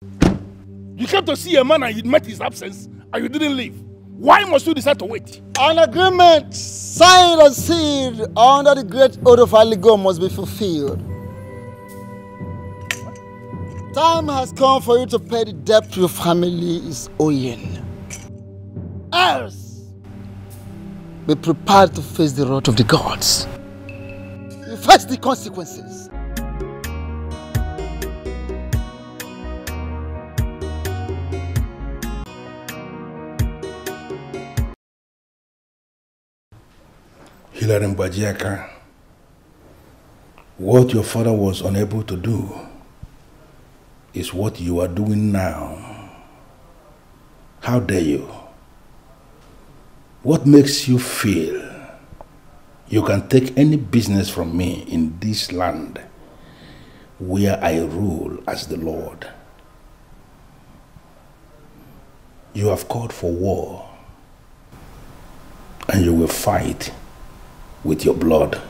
You came to see a man and you met his absence and you didn't leave. Why must you decide to wait? An agreement signed and sealed under the great oath of Aligo must be fulfilled. Time has come for you to pay the debt your family is owing. Else, be prepared to face the wrath of the gods. You face the consequences. Leonard, what your father was unable to do is what you are doing now. How dare you? What makes you feel you can take any business from me in this land where I rule as the Lord? You have called for war, and you will fight with your blood.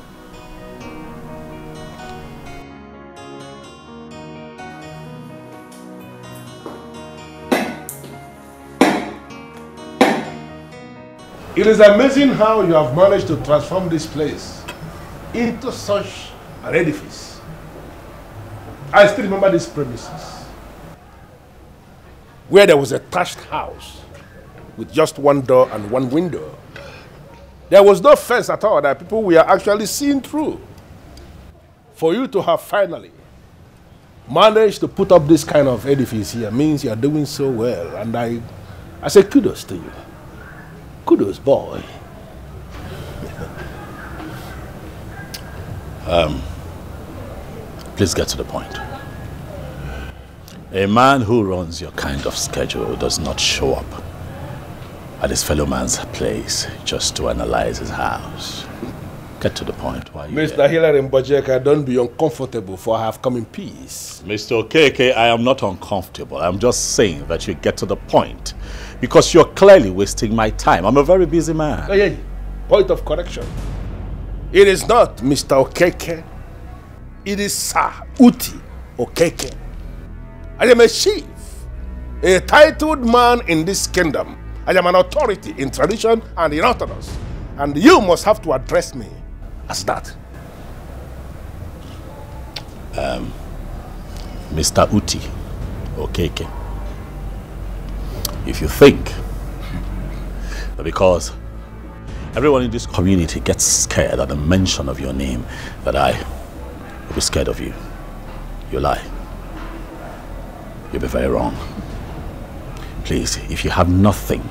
It is amazing how you have managed to transform this place into such an edifice. I still remember these premises, where there was a thatched house with just one door and one window. There was no fence at all that people were actually seeing through. For you to have finally managed to put up this kind of edifice here means you are doing so well, and I say kudos to you. Kudos, boy. Please get to the point. A man who runs your kind of schedule does not show up at his fellow man's place just to analyze his house. Get to the point. Why you Mr. Hilary Mbojeka, don't be uncomfortable, for I have come in peace. Mr. Okeke, I am not uncomfortable. I'm just saying that you get to the point, because you're clearly wasting my time. I'm a very busy man. Hey, point of correction. It is not Mr. Okeke. It is Sir Uti Okeke. I am a chief, a titled man in this kingdom. I am an authority in tradition and in orthodox. And you must have to address me as that. Mr. Uti Okeke, if you think that because everyone in this community gets scared at the mention of your name, that I will be scared of you, you lie. You'll be very wrong. Please, if you have nothing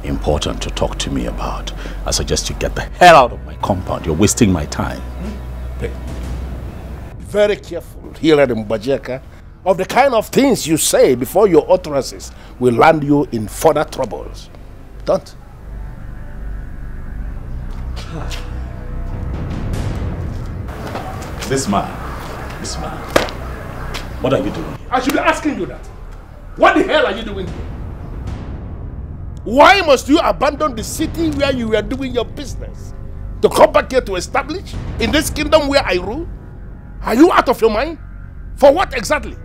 important to talk to me about, I suggest you get the hell out of my compound. You're wasting my time. Be very careful here at Mbajeka of the kind of things you say before your utterances will land you in further troubles. Don't. This man, what are you doing? I should be asking you that. What the hell are you doing here? Why must you abandon the city where you were doing your business to come back here to establish in this kingdom where I rule? Are you out of your mind? For what exactly?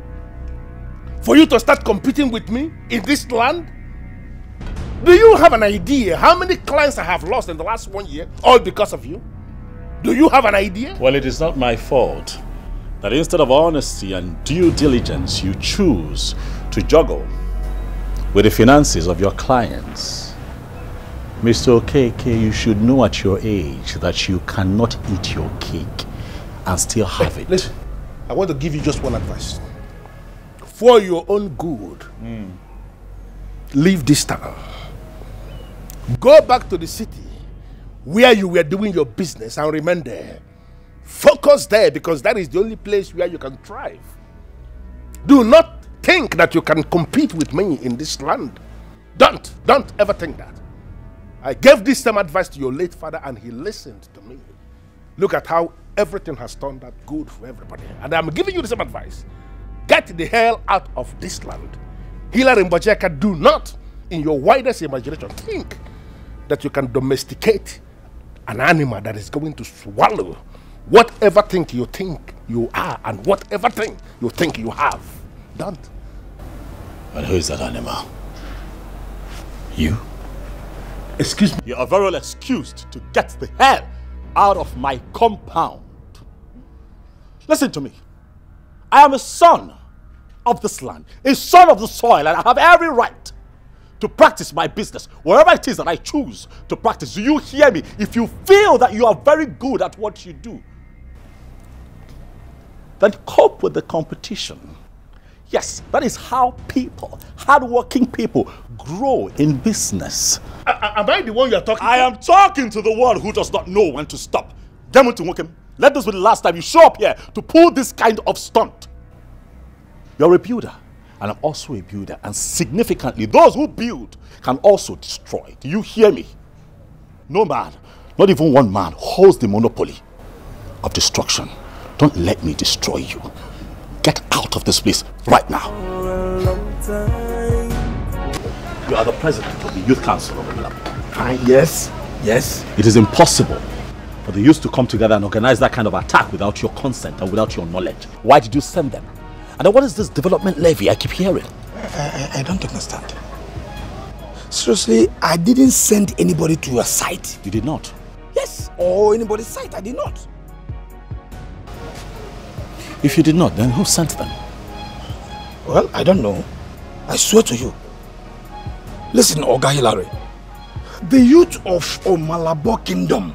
For you to start competing with me in this land? Do you have an idea how many clients I have lost in the last 1 year, all because of you? Do you have an idea? Well, it is not my fault that instead of honesty and due diligence, you choose to juggle with the finances of your clients. Mr. Okeke, you should know at your age that you cannot eat your cake and still have it. Listen, I want to give you just one advice. For your own good, leave this town. Go back to the city where you were doing your business and remain there. Focus there, because that is the only place where you can thrive. Do not think that you can compete with me in this land. Don't ever think that. I gave this same advice to your late father and he listened to me. Look at how everything has turned out good for everybody. And I'm giving you the same advice. Get the hell out of this land. Hilary Mbojeka, do not, in your widest imagination, think that you can domesticate an animal that is going to swallow whatever thing you think you are and whatever thing you think you have. Don't. And who is that animal? You? Excuse me? You are very well excused to get the hell out of my compound. Listen to me. I am a son of this land, a son of the soil, and I have every right to practice my business, wherever it is that I choose to practice. Do you hear me? If you feel that you are very good at what you do, then cope with the competition. Yes, that is how people, hardworking people, grow in business. Am I the one you are talking to? I am talking to the one who does not know when to stop. Let this be the last time you show up here to pull this kind of stunt. You're a builder, and I'm also a builder, and significantly, those who build can also destroy. Do you hear me? No man, not even one man, holds the monopoly of destruction. Don't let me destroy you. Get out of this place right now. You are the president of the Youth Council of Nollywood. Yes, yes. It is impossible for the youth to come together and organize that kind of attack without your consent and without your knowledge. Why did you send them? And then what is this development levy I keep hearing? I don't understand. Seriously, I didn't send anybody to your site. You did not? Yes, or anybody's site. I did not. If you did not, then who sent them? Well, I don't know. I swear to you. Listen, Oga Hilary. The youth of Omalabo Kingdom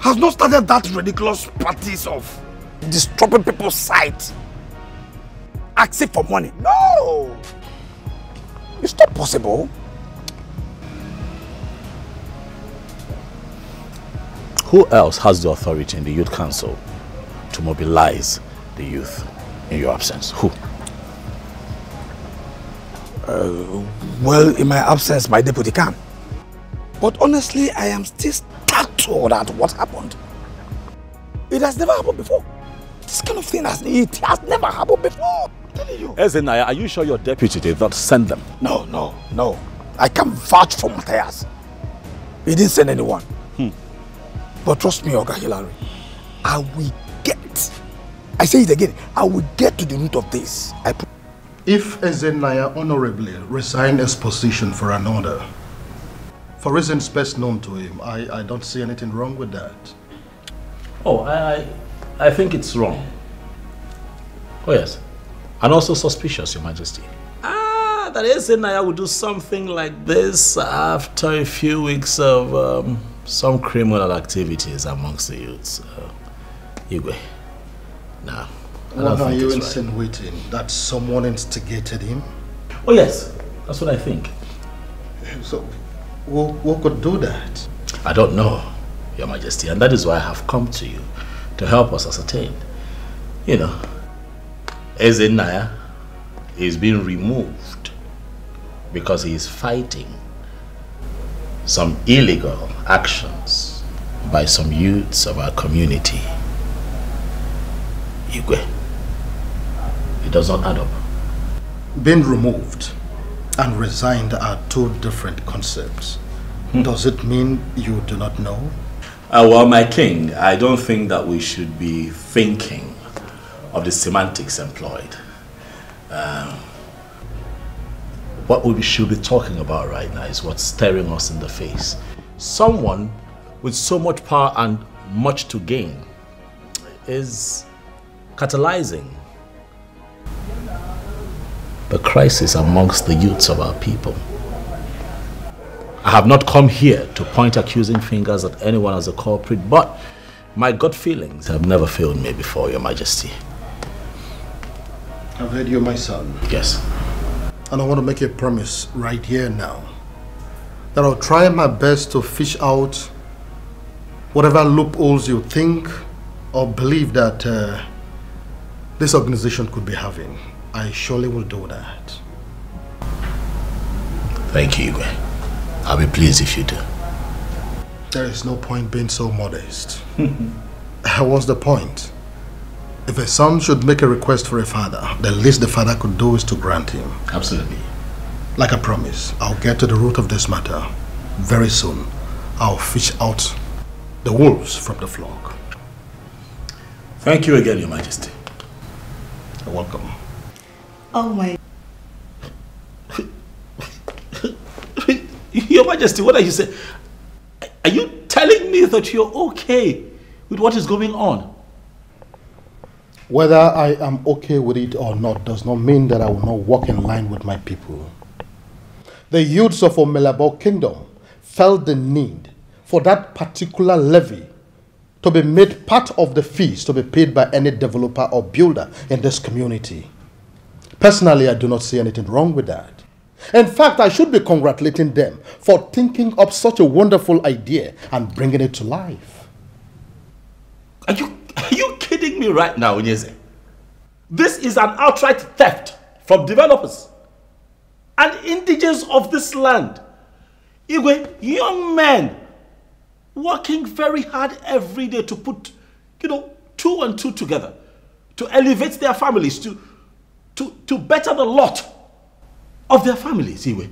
has not started that ridiculous practice of disturbing people's sight, asking for money. No! It's not possible. Who else has the authority in the Youth Council to mobilize the youth in your absence? Who? Well, in my absence, my deputy can. But honestly, I am still startled at what happened. It has never happened before. This kind of thing has never happened before. I'm telling you. Ezenaya, are you sure your deputy did not send them? No. I can vouch for Matthias. He didn't send anyone. But trust me, Oga Hilary, I will I say it again, I will get to the root of this. If Ezenaya honorably resigned his position for another, for reasons best known to him, I don't see anything wrong with that. Oh, I think it's wrong. Oh yes. And also suspicious, Your Majesty. That Ezenaya would do something like this after a few weeks of some criminal activities amongst the youths. Igwe. No. What are you insinuating? Right. That someone instigated him? Oh yes, that's what I think. So, who could do that? I don't know, Your Majesty, and that is why I have come to you to help us ascertain. You know, Ezenaya is being removed because he is fighting some illegal actions by some youths of our community. Igwe, it does not add up. Being removed and resigned are two different concepts. Does it mean you do not know? Well, my king, I don't think that we should be thinking of the semantics employed. What we should be talking about right now is what's staring us in the face. Someone with so much power and much to gain is catalyzing the crisis amongst the youths of our people. I have not come here to point accusing fingers at anyone as a culprit, but my gut feelings have never failed me before, Your Majesty. I've heard you, my son. Yes. And I want to make a promise right here now that I'll try my best to fish out whatever loopholes you think or believe that this organization could be having. I surely will do that. Thank you, Igwe. I'll be pleased if you do. There is no point being so modest. What's the point? If a son should make a request for a father, the least the father could do is to grant him. Absolutely. Like I promised, I'll get to the root of this matter. Very soon, I'll fish out the wolves from the flock. Thank you again, Your Majesty. You're welcome. Oh my. Your Majesty, what are you saying? Are you telling me that you're okay with what is going on? Whether I am okay with it or not does not mean that I will not walk in line with my people. The youths of Omelabo Kingdom felt the need for that particular levy to be made part of the fees to be paid by any developer or builder in this community. Personally, I do not see anything wrong with that. In fact, I should be congratulating them for thinking up such a wonderful idea and bringing it to life. Are you kidding me right now, Onyeze? This is an outright theft from developers and indigents of this land. Igwe, young men working very hard every day to put, two and two together, to elevate their families, to better the lot of their families, Igwe.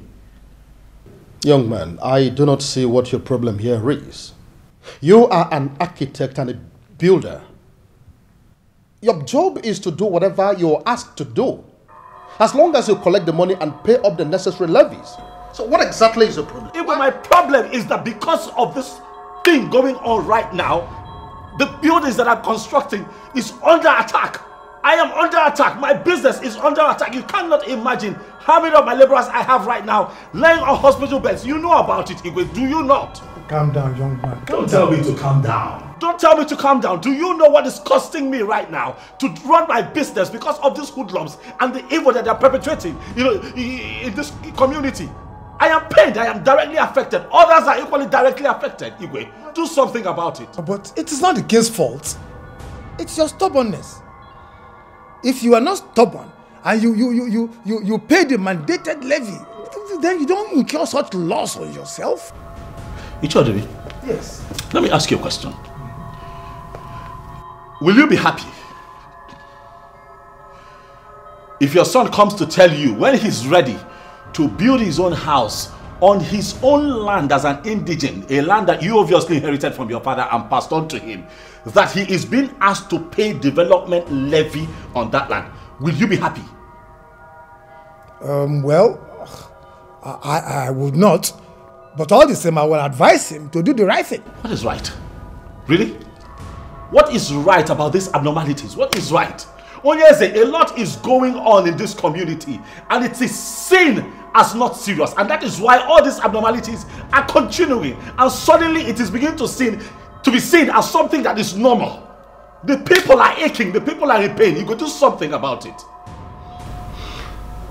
Young man, I do not see what your problem here is. You are an architect and a builder. Your job is to do whatever you're asked to do, as long as you collect the money and pay up the necessary levies. So what exactly is the problem? Igwe, my problem is that because of this thing going on right now, the buildings that I'm constructing is under attack. I am under attack. My business is under attack. You cannot imagine how many of my laborers I have right now laying on hospital beds. You know about it, Igwe, do you not? Calm down, young man. Don't tell me to calm down. Don't tell me to calm down. Do you know what is costing me right now to run my business because of these hoodlums and the evil that they're perpetrating, in this community? I am pained. I am directly affected. Others are equally directly affected, Igwe. Do something about it. But it is not the king's fault. It's your stubbornness. If you are not stubborn and you pay the mandated levy, then you don't incur such loss on yourself. Ichodiri, yes. Let me ask you a question. Will you be happy if your son comes to tell you when he's ready to build his own house on his own land as an indigent, a land that you obviously inherited from your father and passed on to him, that he is being asked to pay development levy on that land? Will you be happy? Well, I would not, but all the same I will advise him to do the right thing. What is right? Really? What is right about these abnormalities? What is right? Onyeze, a lot is going on in this community and it is seen as not serious, and that is why all these abnormalities are continuing, and suddenly it is beginning to be seen as something that is normal. The people are aching, the people are in pain. You could do something about it.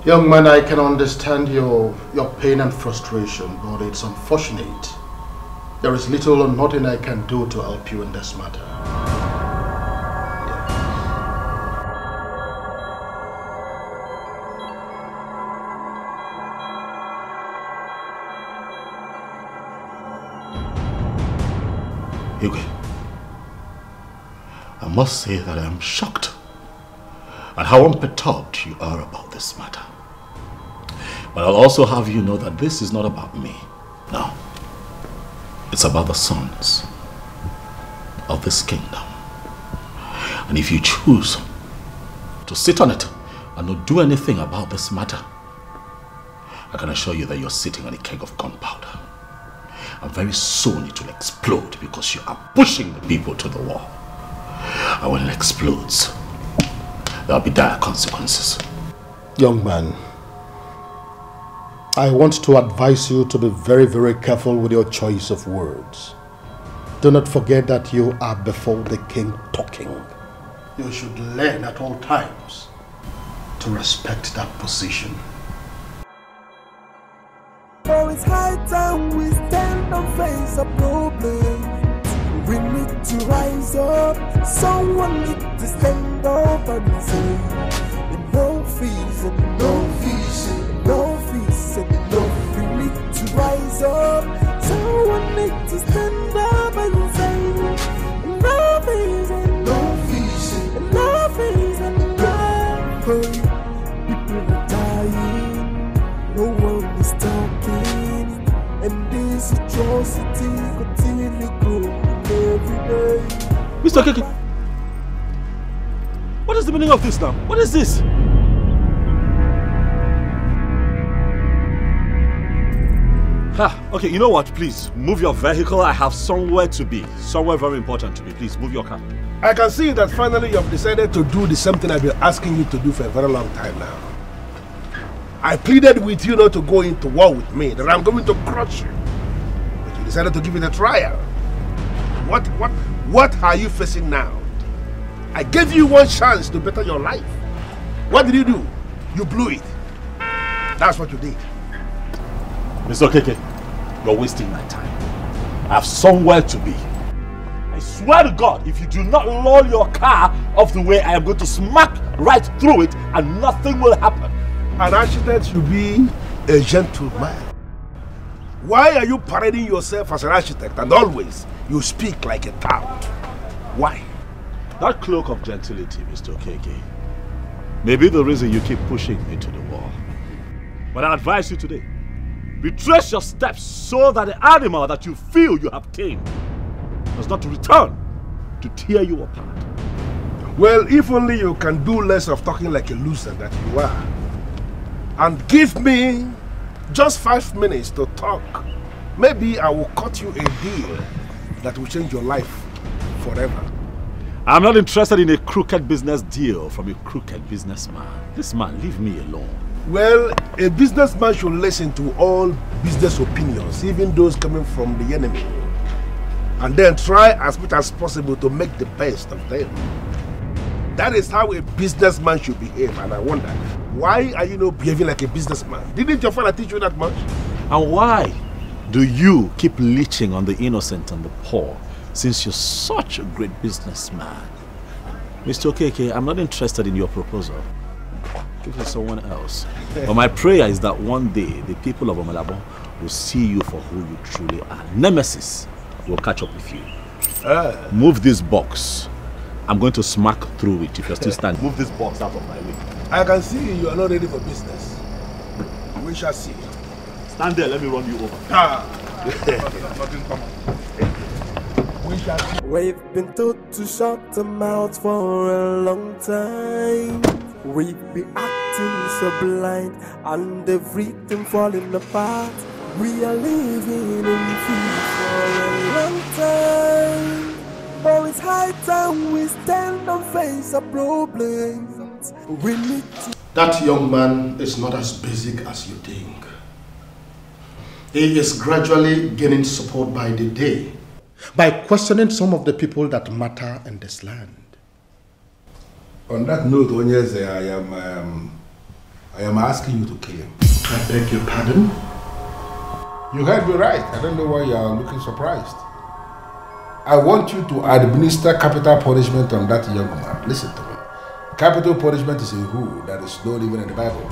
Young man, I can understand your pain and frustration, but it's unfortunate. There is little or nothing I can do to help you in this matter. Igwe, I must say that I am shocked at how unperturbed you are about this matter. But I'll also have you know that this is not about me. No. It's about the sons of this kingdom. And if you choose to sit on it and not do anything about this matter, I can assure you that you're sitting on a keg of gunpowder. And very soon it will explode because you are pushing the people to the wall. And when it explodes, there'll be dire consequences. Young man, I want to advise you to be very, very careful with your choice of words. Do not forget that you are before the king talking. You should learn at all times to respect that position. For it's high time we stand and face a problem. We need to rise up. Someone need to stand up and say, no fees and no fees and no fees and no fees. We need to rise up. Someone need to stand up and say, no fees and no fees and no fees and no fees. People are dying. No one is talking, and this atrocity continually growing every day. Mr. Keke, what is the meaning of this now? What is this? Okay, you know what? Please, move your vehicle. I have somewhere to be. Somewhere very important to be. Please, move your car. I can see that finally you have decided to do the same thing I've been asking you to do for a very long time now. I pleaded with you not to go into war with me, that I'm going to crush you. But you decided to give it a trial. What are you facing now? I gave you one chance to better your life. What did you do? You blew it. That's what you did. Mr. KK, you're wasting my time. I have somewhere to be. I swear to God, if you do not lower your car off the way, I am going to smack right through it and nothing will happen. An architect should be a gentleman. Why are you parading yourself as an architect and always you speak like a tout? Why? That cloak of gentility, Mr. KK, may be the reason you keep pushing me to the wall. But I advise you today, retrace your steps so that the animal that you feel you have tamed does not return to tear you apart. Well, if only you can do less of talking like a loser that you are, and give me just 5 minutes to talk, maybe I will cut you a deal that will change your life forever. I'm not interested in a crooked business deal from a crooked businessman. This man, leave me alone. Well, a businessman should listen to all business opinions, even those coming from the enemy, and then try as much as possible to make the best of them. That is how a businessman should behave, and I wonder, why are you not behaving like a businessman? Didn't your father teach you that much? And why do you keep leeching on the innocent and the poor, since you're such a great businessman? Mr. KK, I'm not interested in your proposal. Give it to someone else. But my prayer is that one day the people of Omelabo will see you for who you truly are. Nemesis will catch up with you. Move this box. I'm going to smack through it if you're still standing. Move this box out of my way. I can see you are not ready for business. We shall see. Stand there, let me run you over. We shall see. We've been told to shut the mouth for a long time. We've been acting so blind and everything falling apart. We are living in fear for a long time. But it's high time we stand and face our problems. We need to. That young man is not as basic as you think. He is gradually gaining support by the day, by questioning some of the people that matter in this land. On that note, Onyeze, I am asking you to kill him. I beg your pardon? You heard me right. I don't know why you are looking surprised. I want you to administer capital punishment on that young man. Listen to me. Capital punishment is a rule that is not even in the Bible.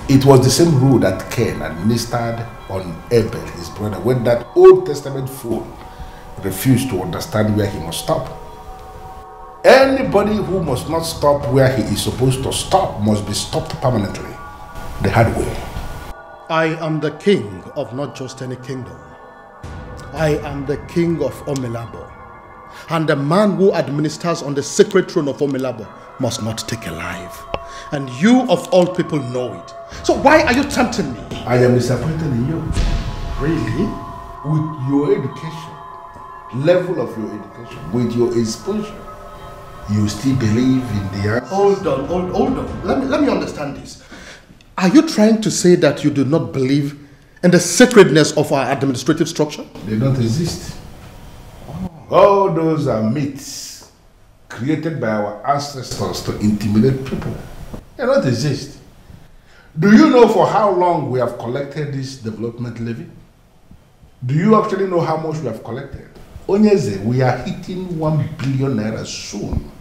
It was the same rule that Cain administered on Abel, his brother, when that Old Testament fool refused to understand where he must stop. Anybody who must not stop where he is supposed to stop must be stopped permanently, the hard way. I am the king of not just any kingdom. I am the king of Omelabo. And the man who administers on the sacred throne of Omelabo must not take a life. And you of all people know it. So why are you tempting me? I am disappointed in you. Really? With your education, level of your education, with your exposure, you still believe in the answer? Hold on. Let me understand this. Are you trying to say that you do not believe in the sacredness of our administrative structure? They don't exist. All those are myths created by our ancestors to intimidate people. They don't exist. Do you know for how long we have collected this development levy? Do you actually know how much we have collected? Onyeze, we are hitting 1 billion naira soon.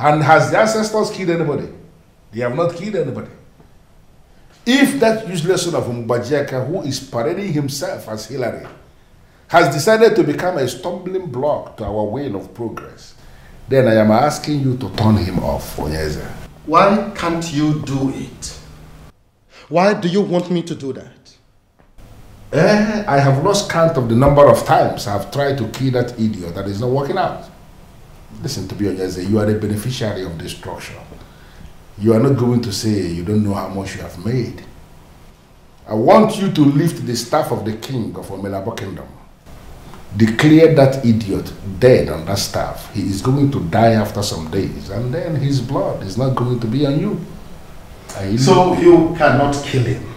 And has the ancestors killed anybody? They have not killed anybody. If that useless son of Mbajiaka, who is parading himself as Hillary, has decided to become a stumbling block to our way of progress, then I am asking you to turn him off, Onyeze. Why can't you do it? Why do you want me to do that? I have lost count of the number of times I have tried to kill that idiot that is not working out. Listen to me, Onyeze, you are the beneficiary of destruction. You are not going to say you don't know how much you have made. I want you to lift the staff of the king of Omelabo Kingdom. Declare that idiot dead on that staff. He is going to die after some days, and then his blood is not going to be on you. So you cannot kill him.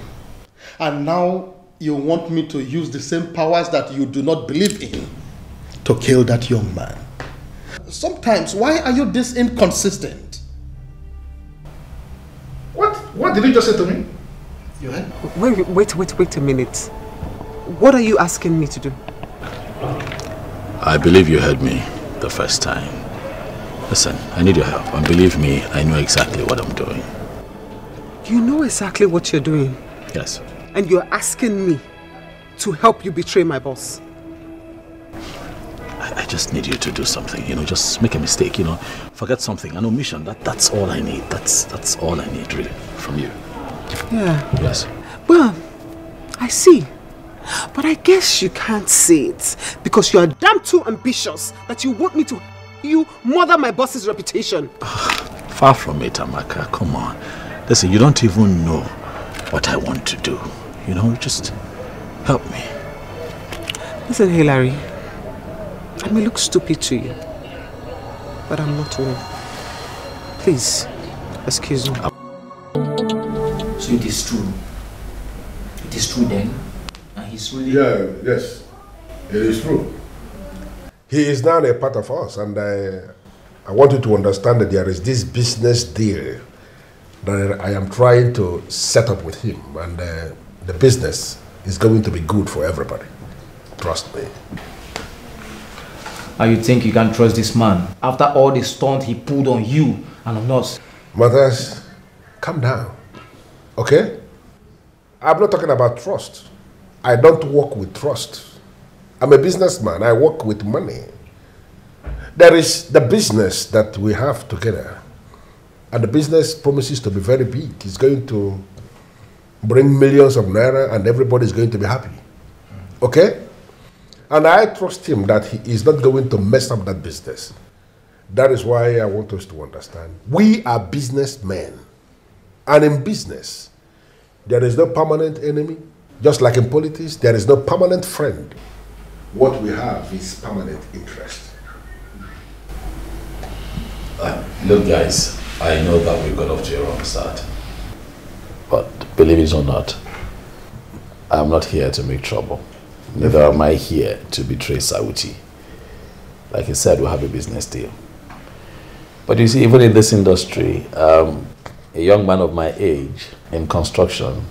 And now you want me to use the same powers that you do not believe in to kill that young man. Sometimes, why are you this inconsistent? What did you just say to me? Wait a minute. What are you asking me to do? I believe you heard me the first time. Listen, I need your help, and believe me, I know exactly what I'm doing. You know exactly what you're doing? Yes. And you're asking me to help you betray my boss? I just need you to do something, just make a mistake, forget something, an omission, that's all I need, that's all I need really, from you. Yeah. Yes. Well, I see. But I guess you can't say it because you are damn too ambitious that you want me to murder my boss's reputation. Far from it, Amaka, come on. Listen, you don't even know what I want to do. Just help me. Listen, Hilary, I may look stupid to you, but I'm not one. Please, excuse me. So it is true. It is true then? And he's really... Yes. It is true. He is now a part of us, and I want you to understand that there is this business deal that I am trying to set up with him, and the business is going to be good for everybody. Trust me. And you think you can trust this man after all the stunt he pulled on you and on us? Matthias, calm down, okay? I'm not talking about trust. I don't work with trust. I'm a businessman. I work with money. There is the business that we have together, and the business promises to be very big. It's going to bring millions of naira, and everybody's going to be happy. Okay? And I trust him that he is not going to mess up that business. That is why I want us to understand. We are businessmen. And in business, there is no permanent enemy. Just like in politics, there is no permanent friend. What we have is permanent interest. Look, guys, I know that we got off to a wrong start. But believe it or not, I'm not here to make trouble. Neither am I here to betray Sauti. Like I said, we have a business deal. But you see, even in this industry, a young man of my age in construction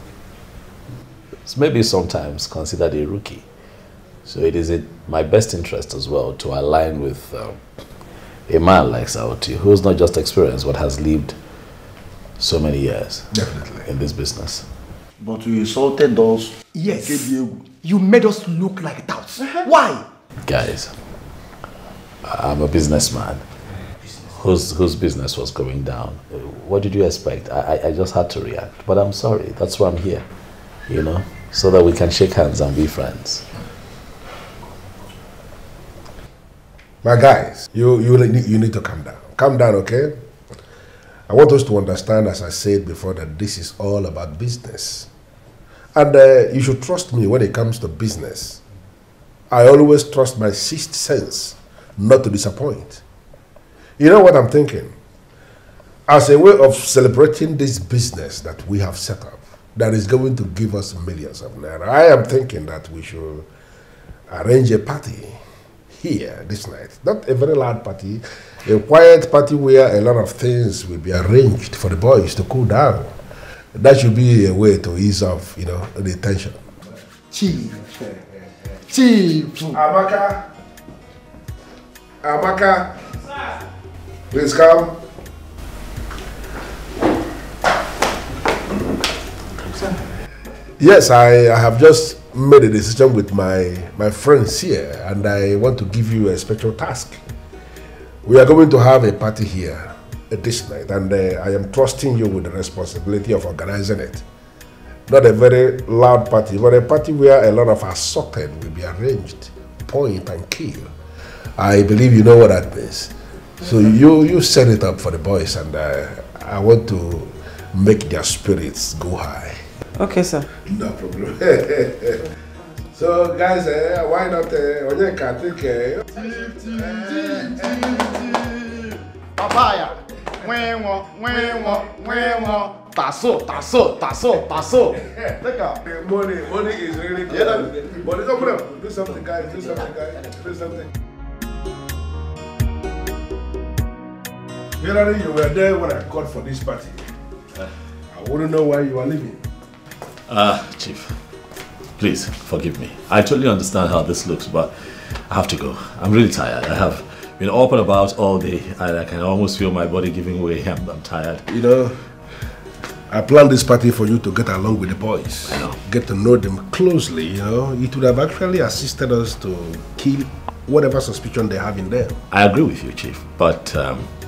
is maybe sometimes considered a rookie. So it is in my best interest as well to align with a man like Sauti, who's not just experienced, but has lived so many years in this business. But you insulted us. Yes. You made us look like doubts. Why? Guys, I'm a businessman whose business was going down. What did you expect? I just had to react. But I'm sorry. That's why I'm here, so that we can shake hands and be friends. My guys, you need to calm down. Calm down, okay? I want us to understand, as I said before, that this is all about business. And you should trust me when it comes to business. I always trust my sixth sense not to disappoint. You know what I'm thinking? As a way of celebrating this business that we have set up, that is going to give us millions of naira, I am thinking that we should arrange a party here this night. Not a very loud party, a quiet party where a lot of things will be arranged for the boys to cool down. That should be a way to ease off, the tension. Chief. Amaka, please come. Yes, I have just made a decision with my friends here, and I want to give you a special task. We are going to have a party here this night, and I am trusting you with the responsibility of organizing it. Not a very loud party, but a party where a lot of assorted will be arranged, point and kill. I believe you know what that means. So you set it up for the boys, and I want to make their spirits go high. Okay, sir. No problem. So, guys, why not? Onyeka, take Papaya. Tasso. Take out. Money is really good. Money, do something, guys. Do something. Leonard, you were there when I called for this party. I wouldn't know why you were leaving. Chief, please forgive me. I totally understand how this looks, but I have to go. I'm really tired. I have been up and about all day, and I can almost feel my body giving way. I'm tired. You know, I planned this party for you to get along with the boys. I know. Get to know them closely, you know. It would have actually assisted us to kill whatever suspicion they have in them. I agree with you, Chief, but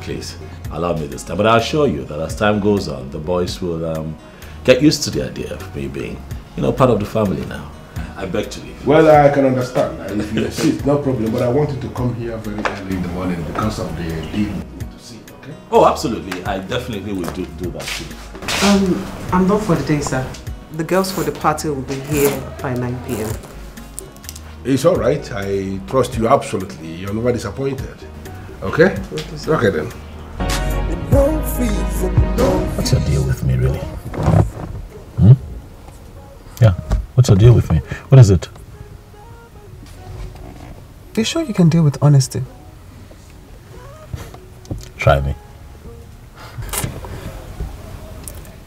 please, allow me this time. But I assure you that as time goes on, the boys will get used to the idea of me being, part of the family now. I beg to leave. Well, I can understand. If you insist, no problem. But I wanted to come here very early in the morning because of the deal to see, okay? Oh, absolutely. I definitely will do that too. I'm done for the day, sir. The girls for the party will be here by 9 p.m. It's all right. I trust you absolutely. You're never disappointed. Okay? Okay then. What's your deal with me, really? Yeah. What's your deal with me? What is it? You sure you can deal with honesty? Try me.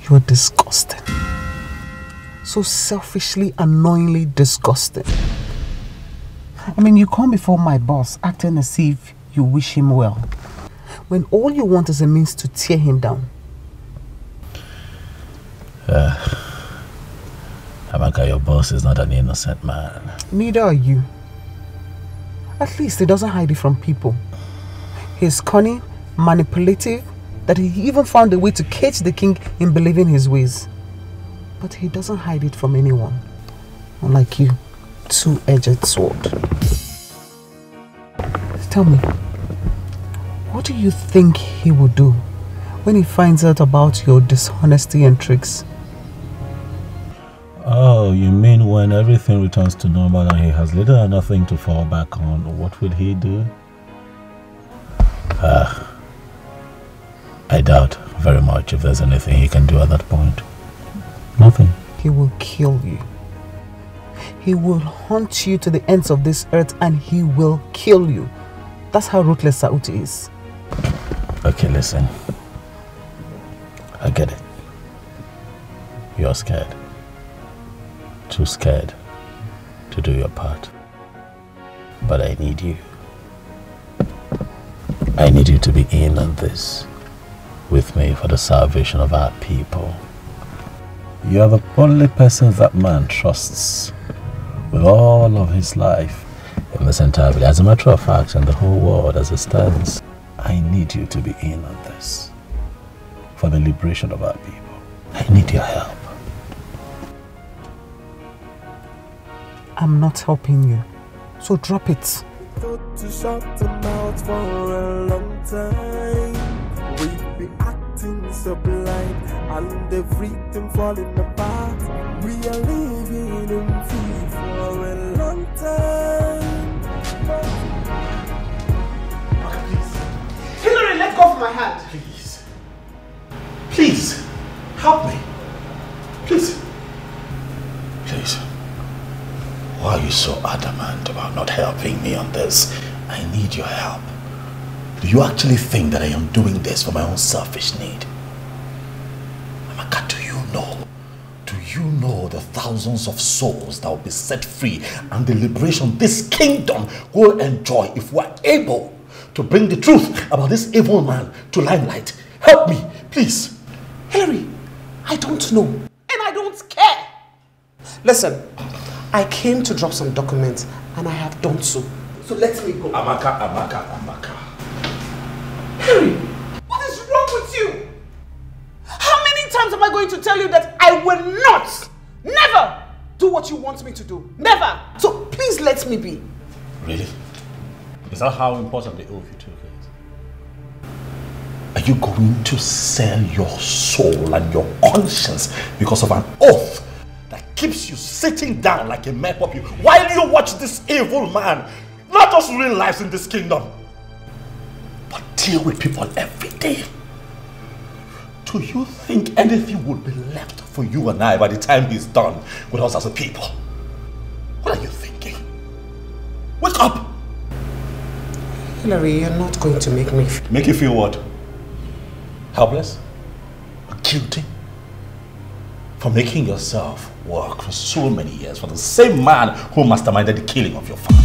You're disgusting. So selfishly, annoyingly disgusting. I mean, you come before my boss acting as if you wish him well, when all you want is a means to tear him down. Amaka, your boss is not an innocent man. Neither are you. At least he doesn't hide it from people. He's cunning, manipulative, that he even found a way to catch the king in believing his ways. But he doesn't hide it from anyone. Unlike you, two-edged sword. Tell me, what do you think he will do when he finds out about your dishonesty and tricks? Oh, you mean when everything returns to normal and he has little or nothing to fall back on, what will he do? I doubt very much if there's anything he can do at that point. Nothing. He will kill you. He will hunt you to the ends of this earth and he will kill you. That's how ruthless Sauti is. Okay, listen. I get it. You're scared. Too scared to do your part. But I need you. I need you to be in on this with me for the salvation of our people. You are the only person that man trusts with all of his life in this entire village. As a matter of fact, in the whole world as it stands, I need you to be in on this for the liberation of our people. I need your help. I'm not helping you, so drop it. To shut them out for a long time. We've been acting so blind and everything falling apart. We are living in fear for a long time. Please. Hillary, let go of my hand. Please. Please. Help me. Please. Please. Why are you so adamant about not helping me on this? I need your help. Do you actually think that I am doing this for my own selfish need? Amaka, do you know the thousands of souls that will be set free and the liberation this kingdom will enjoy if we are able to bring the truth about this evil man to limelight? Help me, please. Hillary, I don't know and I don't care. Listen. I came to drop some documents and I have done so. So let me go. Amaka. Harry, what is wrong with you? How many times am I going to tell you that I will not, never do what you want me to do? Never. So please let me be. Really? Is that how important the oath you took Are you going to sell your soul and your conscience because of an oath that keeps you sitting down like a mere puppy while you watch this evil man not just ruin lives in this kingdom, but deal with people every day? Do you think anything will be left for you and I by the time he's done with us as a people? What are you thinking? Wake up! Hillary, you're not going to make me... Make you feel what? Helpless? Or guilty? For making yourself work for so many years for the same man who masterminded the killing of your father.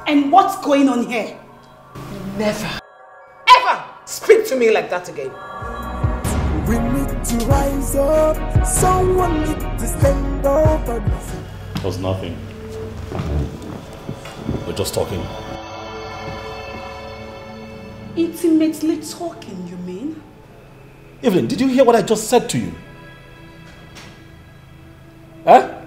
And what's going on here? Never, ever speak to me like that again. We need to rise up. Someone need to stand up. It was nothing. We're just talking. Intimately talking, you mean? Evelyn, did you hear what I just said to you? Huh?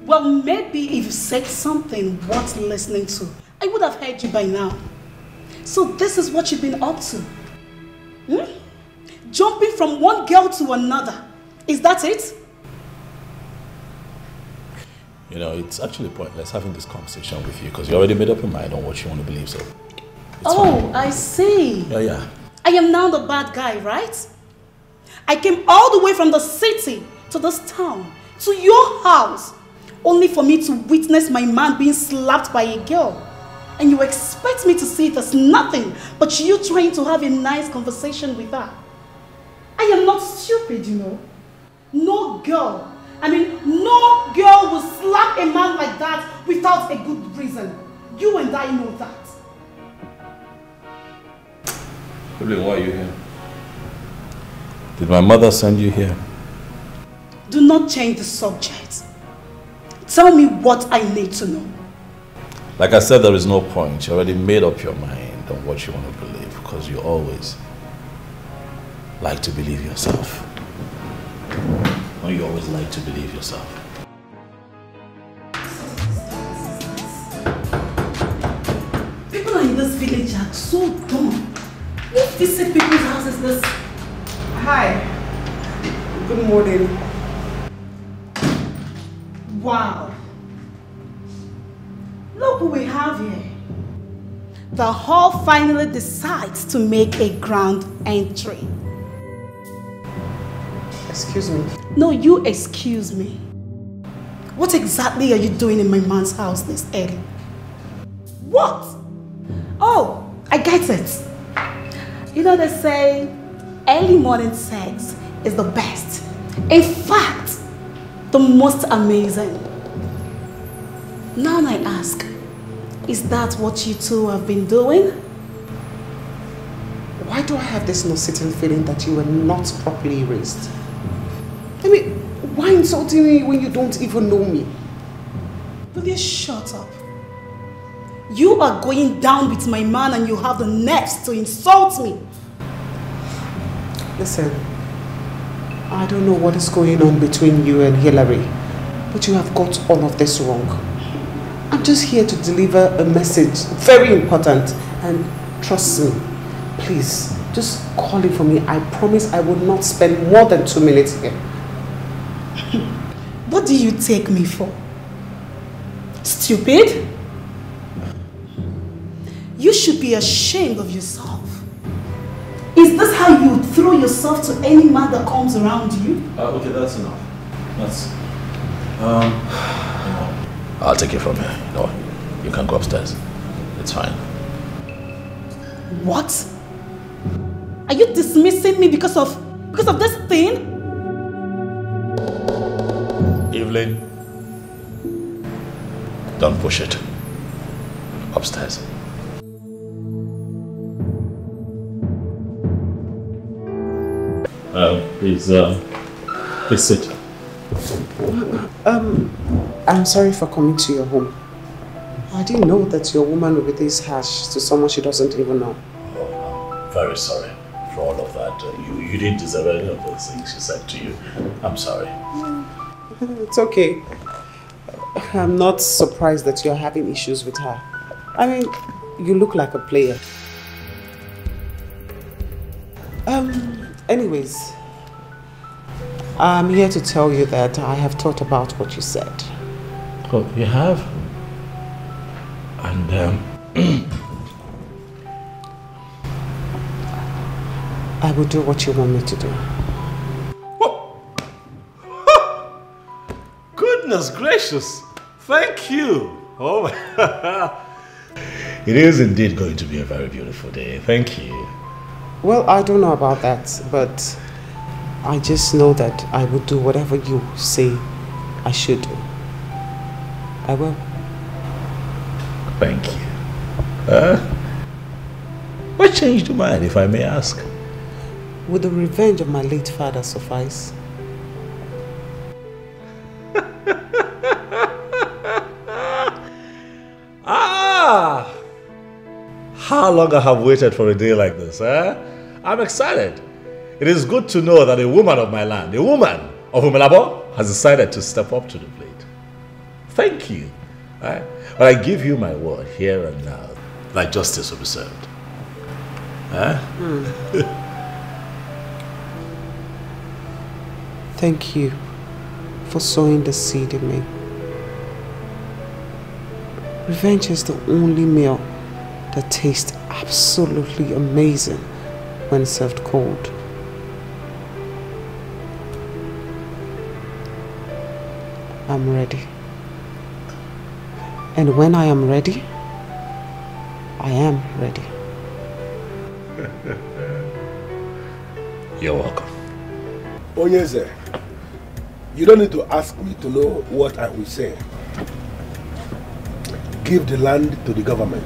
Well, maybe if you said something worth listening to, I would have heard you by now. So this is what you've been up to? Jumping from one girl to another. Is that it? You know, it's actually pointless having this conversation with you because you already made up your mind on what you want to believe, so it's fine. I see. Yeah. I am now the bad guy, right? I came all the way from the city to this town, to your house, only for me to witness my man being slapped by a girl. And you expect me to see it as nothing but you trying to have a nice conversation with her. I am not stupid, you know. No girl will slap a man like that without a good reason. You and I know that. Evelyn, why are you here? Did my mother send you here? Do not change the subject. Tell me what I need to know. Like I said, there is no point. You already made up your mind on what you want to believe because you always like to believe yourself. Or you always like to believe yourself. People in this village are so dumb. Who visit people's houses this? Hi. Good morning. Wow. Look who we have here. The hall finally decides to make a grand entry. Excuse me. No, you excuse me. What exactly are you doing in my man's house this early? What? Oh, I get it. You know they say early morning sex is the best. In fact, the most amazing. Now I ask, is that what you two have been doing? Why do I have this no-sitting feeling that you were not properly raised? I mean, why insulting me when you don't even know me? Will you shut up? You are going down with my man and you have the nerves to insult me. Listen, I don't know what is going on between you and Hillary, but you have got all of this wrong. I'm just here to deliver a message, very important, and trust me, please, just call it for me. I promise I will not spend more than 2 minutes here. What do you take me for? Stupid? You should be ashamed of yourself. Is this how you throw yourself to any man that comes around you? Okay, that's enough. I'll take it from here. You can go upstairs. It's fine. What? Are you dismissing me because of this thing? Evelyn, don't push it. Upstairs. Please sit. I'm sorry for coming to your home. I didn't know that your woman will be this harsh to someone she doesn't even know. Oh, I'm very sorry for all of that. You didn't deserve any of those things she said to you. I'm sorry. It's okay. I'm not surprised that you're having issues with her. I mean, you look like a player. Anyways, I'm here to tell you that I have thought about what you said. Oh, you have? And, I will do what you want me to do. What? Goodness gracious! Thank you! Oh my... It is indeed going to be a very beautiful day. Thank you. Well, I don't know about that, but I just know that I will do whatever you say I should do. I will. Thank you. What changed your mind, if I may ask? Would the revenge of my late father suffice? Ah! How long I have waited for a day like this, eh? I'm excited. It is good to know that a woman of my land, a woman of Umelabo, has decided to step up to the plate. Thank you. But I give you my word here and now that justice will be served. Thank you for sowing the seed in me. Revenge is the only meal that tastes absolutely amazing when served cold. I'm ready. And when I am ready, I am ready. You're welcome. Onyeze, you don't need to ask me to know what I will say. Give the land to the government.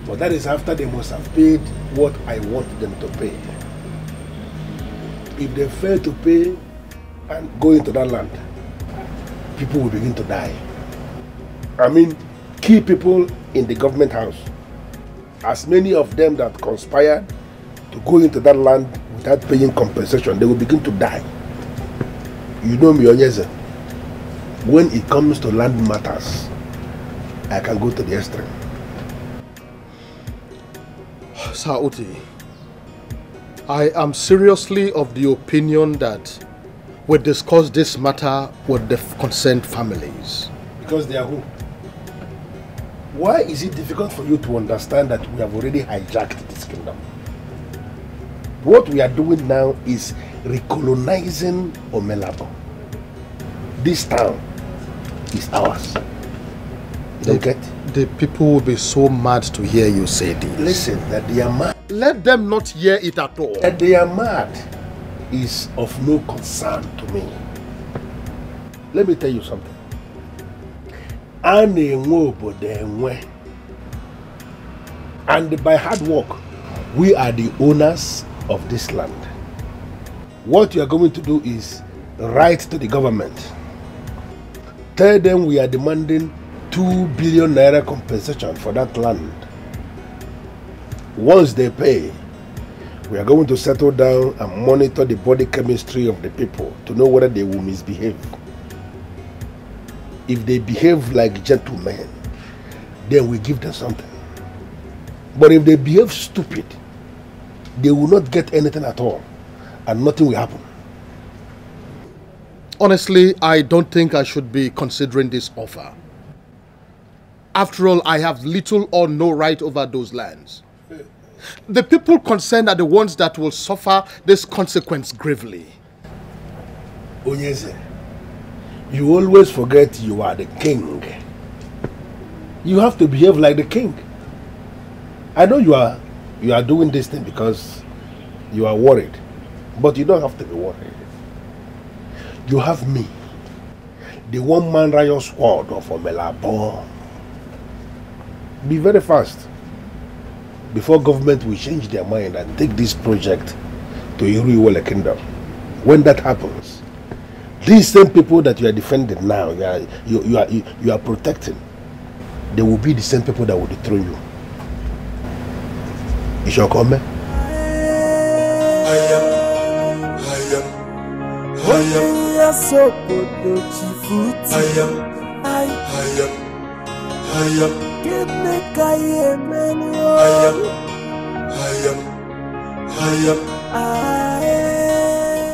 But that is after they must have paid what I want them to pay. If they fail to pay and go into that land, people will begin to die. I mean, key people in the government house. As many of them that conspired to go into that land without paying compensation, they will begin to die. You know me, Onyeze. When it comes to land matters, I can go to the extreme. Sir Uti, I am seriously of the opinion that we discuss this matter with the concerned families. Because they are who? Why is it difficult for you to understand that we have already hijacked this kingdom? What we are doing now is recolonizing Omelabo. This town is ours. You don't get? The people will be so mad to hear you say this. Listen, that they are mad. Let them not hear it at all. That they are mad is of no concern to me. Let me tell you something. And by hard work, we are the owners of this land. What you are going to do is write to the government. Tell them we are demanding 2 billion naira compensation for that land. Once they pay, we are going to settle down and monitor the body chemistry of the people to know whether they will misbehave. If they behave like gentlemen, then we give them something. But if they behave stupid, they will not get anything at all, and nothing will happen. Honestly, I don't think I should be considering this offer. After all, I have little or no right over those lands. The people concerned are the ones that will suffer this consequence gravely. Onyeze, you always forget you are the king. You have to behave like the king. I know you are doing this thing because you are worried, but you don't have to be worried. You have me, the one-man riot squad of Omelabo. Be very fast before government will change their mind and take this project to Iruiwele Kingdom. When that happens, these same people that you are defending now, you are protecting, they will be the same people that will dethrone you. You shall come, man.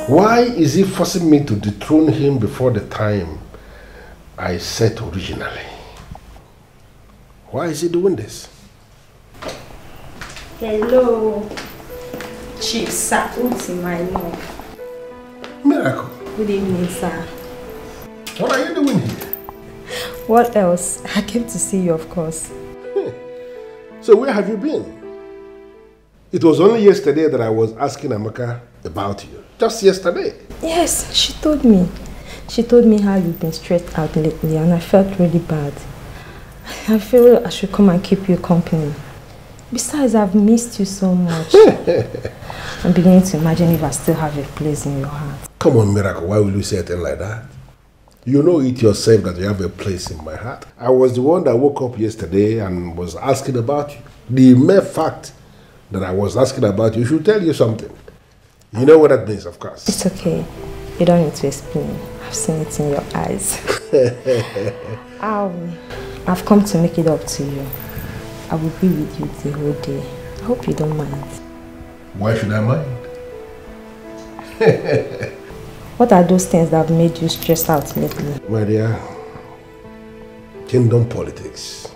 Why is he forcing me to dethrone him before the time I set originally? Why is he doing this? Hello, Chief Sauti, my love. Miracle. Good evening, sir. What are you doing here? What else? I came to see you, of course. So where have you been? It was only yesterday that I was asking Amaka about you. Just yesterday. Yes, she told me. She told me how you've been stressed out lately and I felt really bad. I feel I should come and keep you company. Besides, I've missed you so much. I'm beginning to imagine if I still have a place in your heart. Come on, Miracle, why will you say a thing like that? You know it yourself that you have a place in my heart. I was the one that woke up yesterday and was asking about you. The mere fact that I was asking about you should tell you something. You know what that means, of course. It's okay. You don't need to explain. I've seen it in your eyes. I've come to make it up to you. I will be with you the whole day. I hope you don't mind. Why should I mind? What are those things that have made you stressed out lately? My dear, kingdom politics,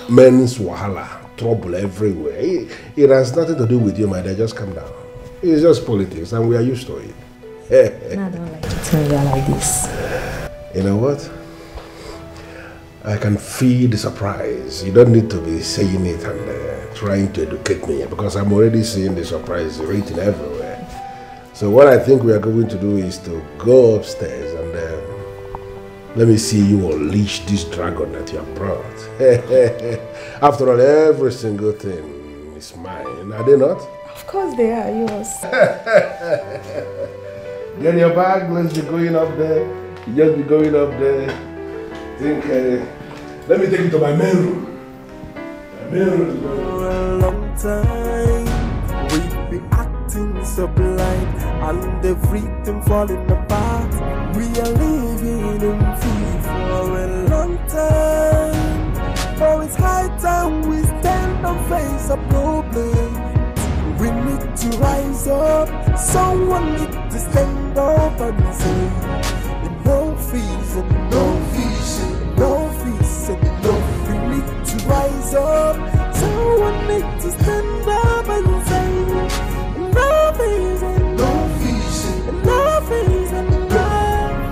men's wahala, trouble everywhere. It has nothing to do with you, my dear. Just calm down. It's just politics and we are used to it. I don't like it when you are like this. You know what? I can feel the surprise. You don't need to be saying it and trying to educate me because I'm already seeing the surprise written everywhere. So what I think we are going to do is to go upstairs and let me see you unleash this dragon that you have brought. After all, every single thing is mine, are they not? Of course they are yours. Get your bag, let's be going up there. You just be going up there. Think, let me take you to my main room. My main room is for a long time, we've been acting so blind, and everything falling apart. We are living in fear for a long time. For it's high time we stand and face a problem. We need to rise up. Someone need to stand up and say, no fees and no fees and no fees and no fees. We need to rise up. Someone need to stand up and say, no fees and no fees and no fees and no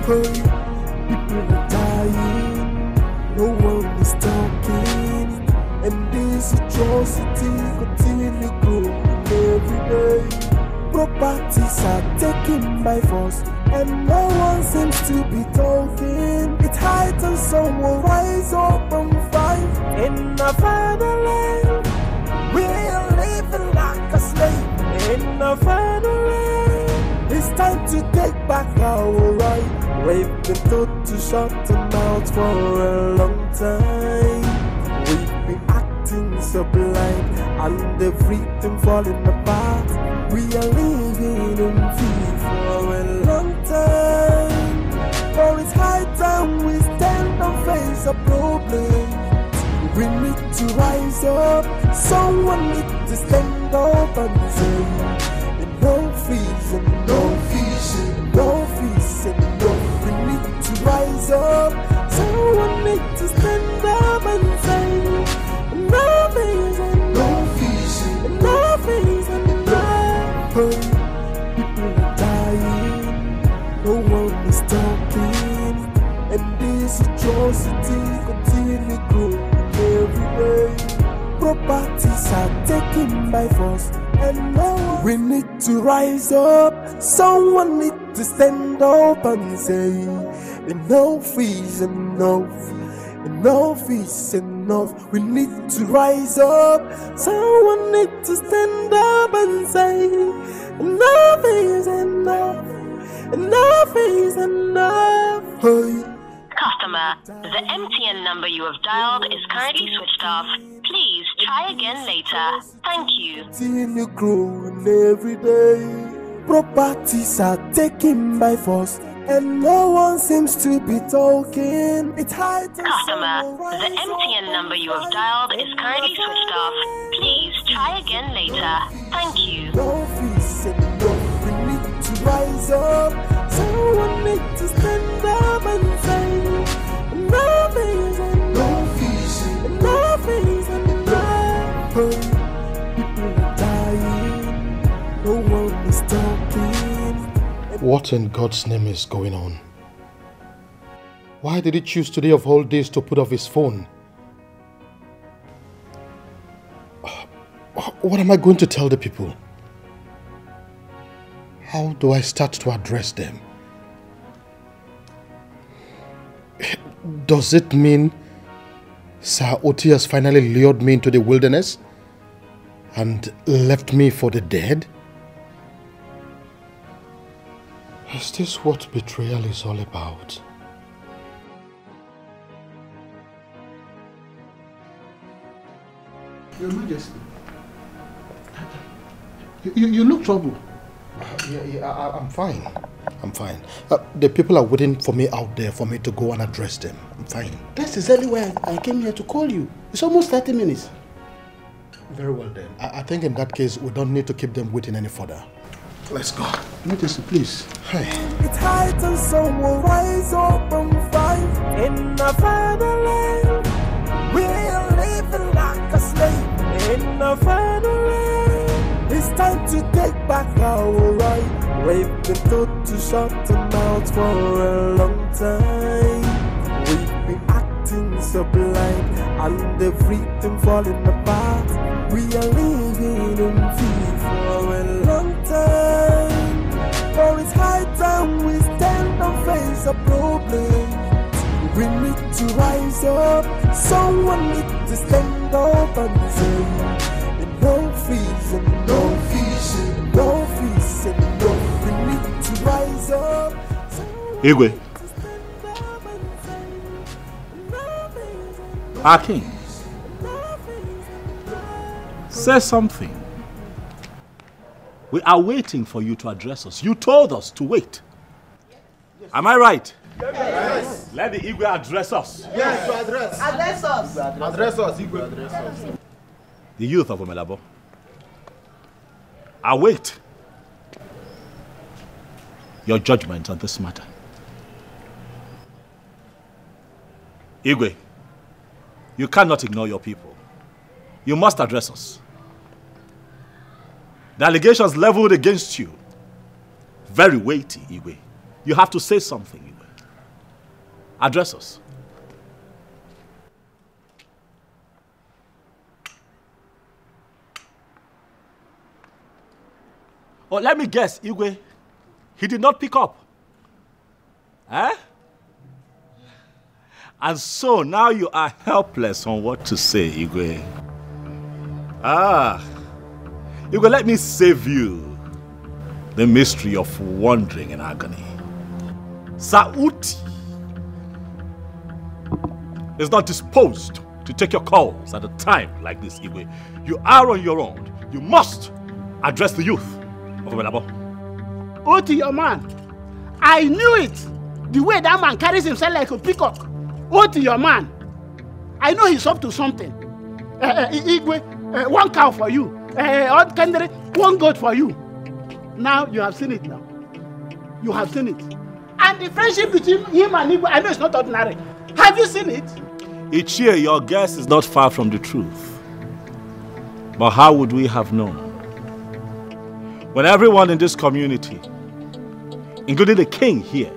fees. People are dying, no one is talking, and this atrocity continually growing every day. Properties are taken by force, and no one seems to be talking. It's high time someone rise up and fight. In a final land, we are living like a slave. In a final land, it's time to take back our right. We've been told to shut them out for a long time. We've been acting so blind, and everything falling apart. We are living in fear for a long time. For it's high time we stand and face a problem. We need to rise up. Someone need to stand up and say, no fees and no fees and no fees and no fees. We need to rise up. Someone need to stand up and say, no fees and no fees and no fees and no fees. People are dying, no one is talking, and this atrocity continually growing every day. Properties are taken by force, and no one. We need to rise up. Someone need to stand up and say, no fees and no fees. Enough is enough. We need to rise up. Someone need to stand up and say, enough is enough. Enough is enough. Hey. Customer, the MTN number you have dialed is currently switched off. Please try again later. Thank you. Seeing you growing every day. Properties are taken by force, and no one seems to be talking. It's high time. Customer, the MTN number you have dialed is currently switched off. Please try again later. Thank you. No fees enough. We need to rise up. Someone need to stand up and say, enough is enough. Enough is enough. People are dying. No one is talking. What in God's name is going on? Why did he choose today of all days to put off his phone? What am I going to tell the people? How do I start to address them? Does it mean Sir Oti has finally lured me into the wilderness and left me for the dead? Is this what betrayal is all about? Your Majesty, you look troubled. I'm fine. I'm fine. The people are waiting for me out there for me to go and address them. I'm fine. That's exactly why I came here to call you. It's almost 30 minutes. Very well then. I think in that case, we don't need to keep them waiting any further. Let's go. Majesty, please. Hey. It's high time someone rise up and fight in the fatherland. We're living like a slave in the fatherland. It's time to take back our right. We've been told to shut the mouth for a long time. We've been acting so blind and everything falling apart. We are living in fear for a long time. For it's high time we stand and face a problem. We need to rise up. Someone needs to stand up and say, no fees and no fees and no fees and no. We need to rise up. Igwe. Our king. Say something. We are waiting for you to address us. You told us to wait. Am I right? Yes. Let the Igwe address us. Yes, to address. Address us. Address us, Igwe. Address us. The youth of Omelabo. Await your judgment on this matter. Igwe, you cannot ignore your people. You must address us. The allegations leveled against you, very weighty, Igwe. You have to say something, Igwe. Address us. Oh, let me guess, Igwe, he did not pick up. Eh? And so now you are helpless on what to say, Igwe. Ah. Igwe, let me save you the mystery of wandering in agony. Sauti is not disposed to take your calls at a time like this, Igwe. You are on your own. You must address the youth of Omelabo. Oti, your man. I knew it. The way that man carries himself like a peacock. Oti, your man. I know he's up to something. Igwe, one cow for you. One goat for you. Now you have seen it now. You have seen it. And the friendship between him and Igwe, I know it's not ordinary. Have you seen it? Ichie, your guess is not far from the truth. But how would we have known? When everyone in this community, including the king here,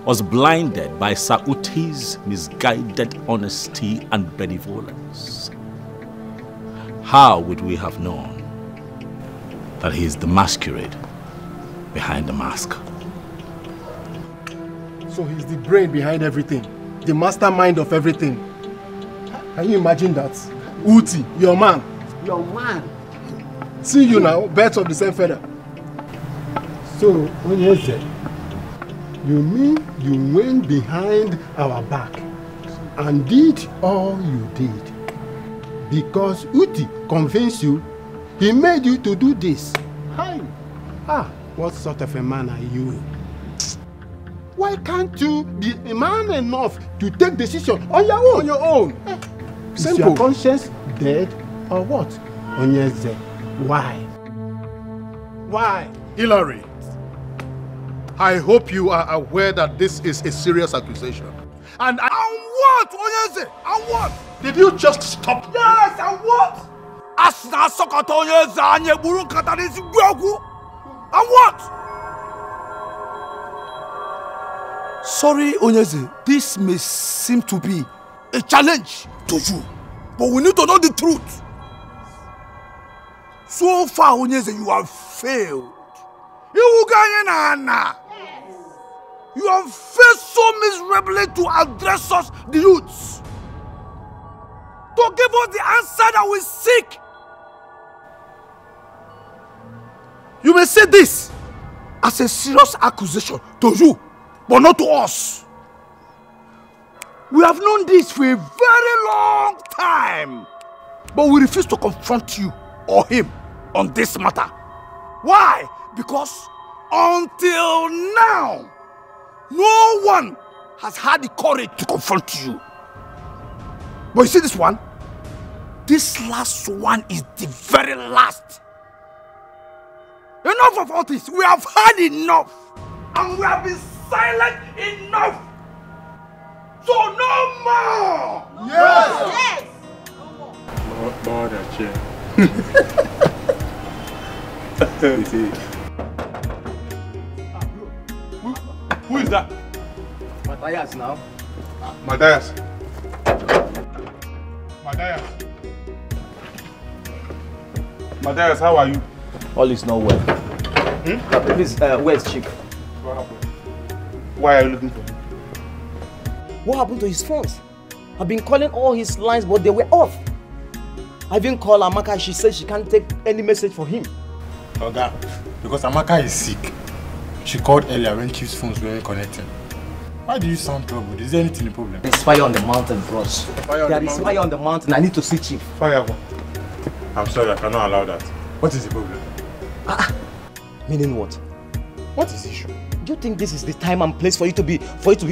was blinded by Sauti's misguided honesty and benevolence. How would we have known that he is the masquerade behind the mask? So he's the brain behind everything. the mastermind of everything. Can you imagine that? Uti, your man. Your man. See you now, birds of the same feather. So, Onyeze, you mean you went behind our back and did all you did because Uti convinced you, he made you to do this? Hi. What sort of a man are you? Why can't you be a man enough to take decision on your own? On your own. Is your conscience dead or what? Onyeze, why? Why? Hillary, I hope you are aware that this is a serious accusation. And what, Onyeze? And what? Did you just stop? Yes, and what? Asna Sokoto Onyeze anye buru katanisi gwogu. And what? Sorry, Onyeze, this may seem to be a challenge to you, but we need to know the truth. So far, Onyeze, you have failed. You have failed so miserably to address us, the youths, to give us the answer that we seek. You may say this as a serious accusation to you, but not to us. We have known this for a very long time, but we refuse to confront you or him on this matter. Why? Because until now, no one has had the courage to confront you. But you see this one? This last one is the very last. Enough of all this. We have had enough. And we have been silent enough. So no more! Yes! Yes! Borrow that chair. Who is that? Matthias now. Matthias. Matthias, how are you? All is not well. Please, where's Chief? What happened? Why are you looking for him? What happened to his phones? I've been calling all his lines, but they were off. I even called Amaka. She said she can't take any message for him. Oga, because Amaka is sick. She called earlier when Chief's phones weren't connecting. Why do you sound troubled? Is there anything the problem? There's fire on the mountain, bros. There is fire on the mountain. I need to see Chief. Fire? I'm sorry, I cannot allow that. What is the problem? Meaning what? What is the issue? Do you think this is the time and place for you to be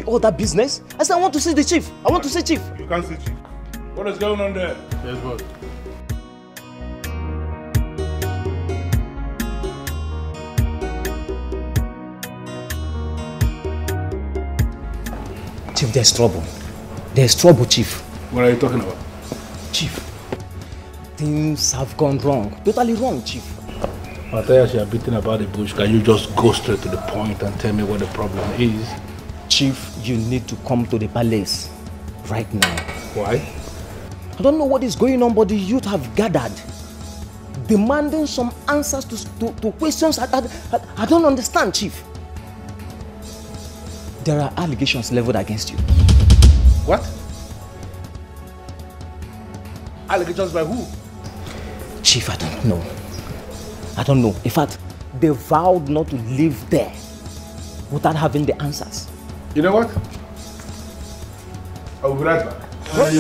all that business? I said I want to see the Chief. I want to see Chief. You can't see Chief. What is going on there? Yes, boss. Chief, there's trouble. There's trouble, Chief. What are you talking about? Chief, things have gone wrong. Totally wrong, Chief. Matthias, you are beating about the bush. Can you just go straight to the point and tell me what the problem is? Chief, you need to come to the palace right now. Why? I don't know what is going on, but the youth have gathered, demanding some answers to questions I don't understand, Chief. There are allegations leveled against you. What? Allegations by who? Chief, I don't know. I don't know. In fact, they vowed not to live there without having the answers. You know what? I'll be right back. My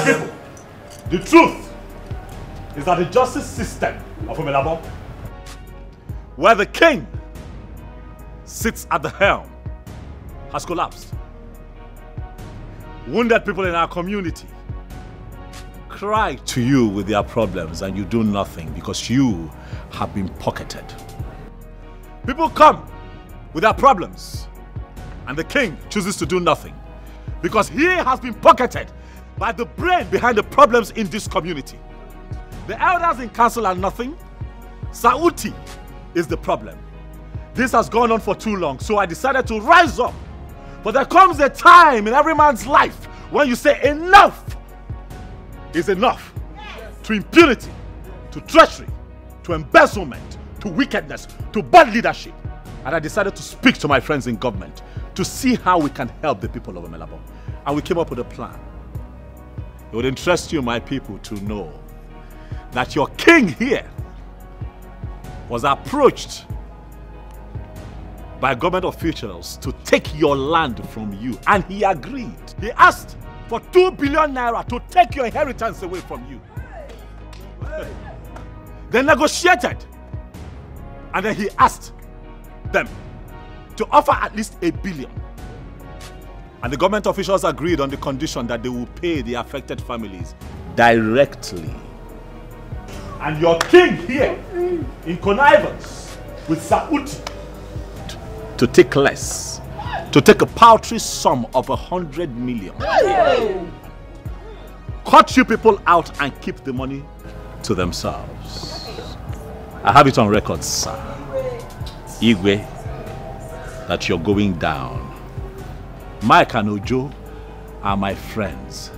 people, the truth is that the justice system of Omelabo, where the king sits at the helm, has collapsed. Wounded people in our community cry to you with their problems and you do nothing because you have been pocketed. People come with their problems and the king chooses to do nothing because he has been pocketed by the brain behind the problems in this community. The elders in council are nothing. Sauti is the problem. This has gone on for too long, so I decided to rise up. But there comes a time in every man's life when you say enough is enough. To impunity, to treachery, to embezzlement, to wickedness, to bad leadership. And I decided to speak to my friends in government to see how we can help the people of Omelabo. And we came up with a plan. It would interest you, my people, to know that your king here was approached by government officials to take your land from you, and he agreed. He asked for 2 billion naira to take your inheritance away from you. They negotiated, and then he asked them to offer at least 1 billion. And the government officials agreed on the condition that they will pay the affected families directly. And your king here, in connivance with Sauti, to take less, to take a paltry sum of 100 million. Cut you people out and keep the money to themselves. I have it on record, sir, Igwe, that you're going down. Mike and Ojo are my friends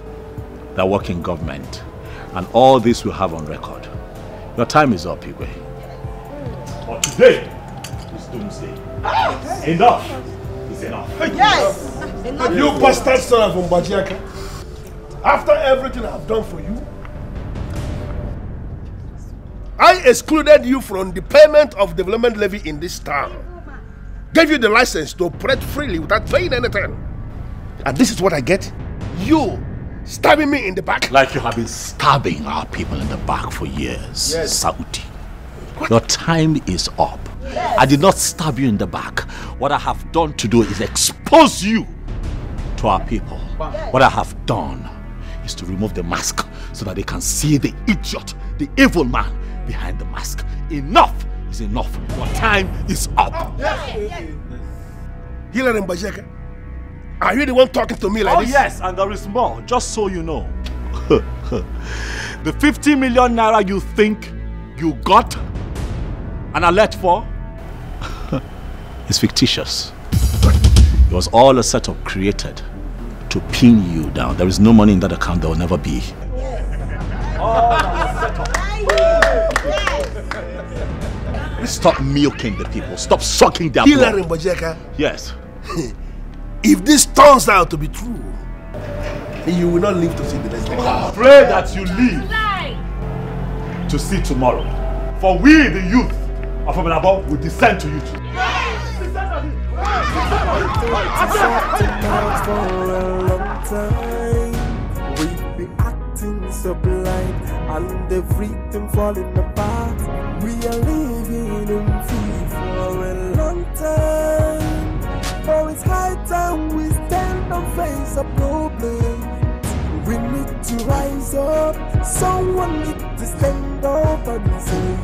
that work in government, and all this we have on record. Your time is up, Igwe. But today is doomsday. Enough is enough. Yes! Enough. You bastard son of Mbajiaka. After everything I've done for you, I excluded you from the payment of development levy in this town. Gave you the license to operate freely without paying anything. And this is what I get? You stabbing me in the back? Like you have been stabbing our people in the back for years, yes. Sauti. Your time is up. Yes. I did not stab you in the back. What I have done to do is expose you to our people. Yes. What I have done is to remove the mask so that they can see the idiot, the evil man behind the mask. Enough is enough. Your time is up. Hilary Mbajeka, are you the one talking to me like this? Oh yes, and there is more, just so you know. The 50 million naira you think you got an alert for is fictitious. It was all a setup created to pin you down. There is no money in that account, there will never be. Stop milking the people. Stop sucking their blood. Hilary Mbajeka. Yes. If this turns out to be true, you will not live to see the next day. Pray that you live to see tomorrow. For we, the youth of Omelabo, will descend to you too. We've been acting so blind and everything falling apart. We are living in fear for a long time. For it's high time we stand and face a problem. We need to rise up. Someone need to stand up and say,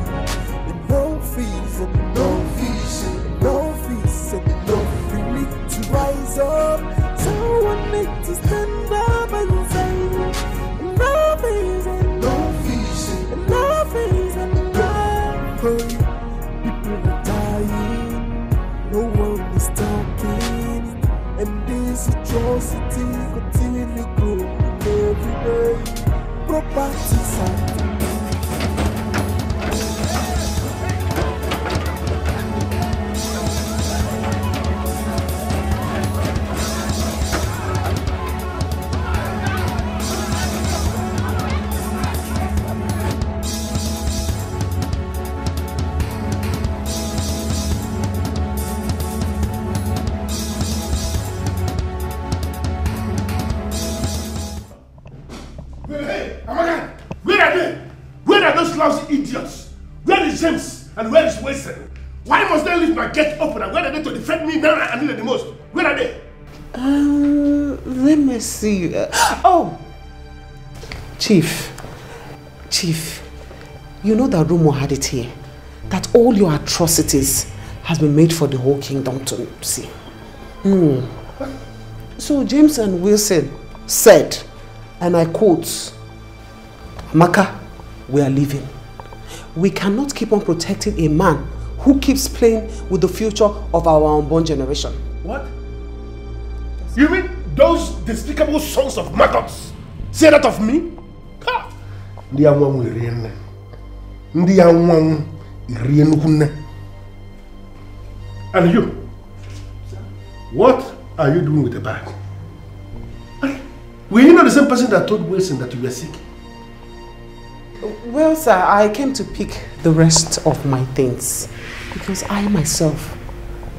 no fees and no fees and no fees and no fees. We need to rise up. Someone need to stand up and say, no fees and no fees and no fees and no fees. People are dying, no one is talking, and this atrocity continually growing every day. Property side. Idiots! Where is James and where is Wilson? Why must they leave my gate open and where are they to defend me now I need it the most? Where are they? Let me see. Oh! Chief, you know that rumor had it here, that all your atrocities has been made for the whole kingdom to see. So James and Wilson said, and I quote, Amaka, we are leaving. We cannot keep on protecting a man who keeps playing with the future of our unborn generation. What? You mean those despicable sons of maggots say that of me? And you? What are you doing with the bag? Were you not the same person that told Wilson that you were sick? Well, sir, I came to pick the rest of my things because I myself,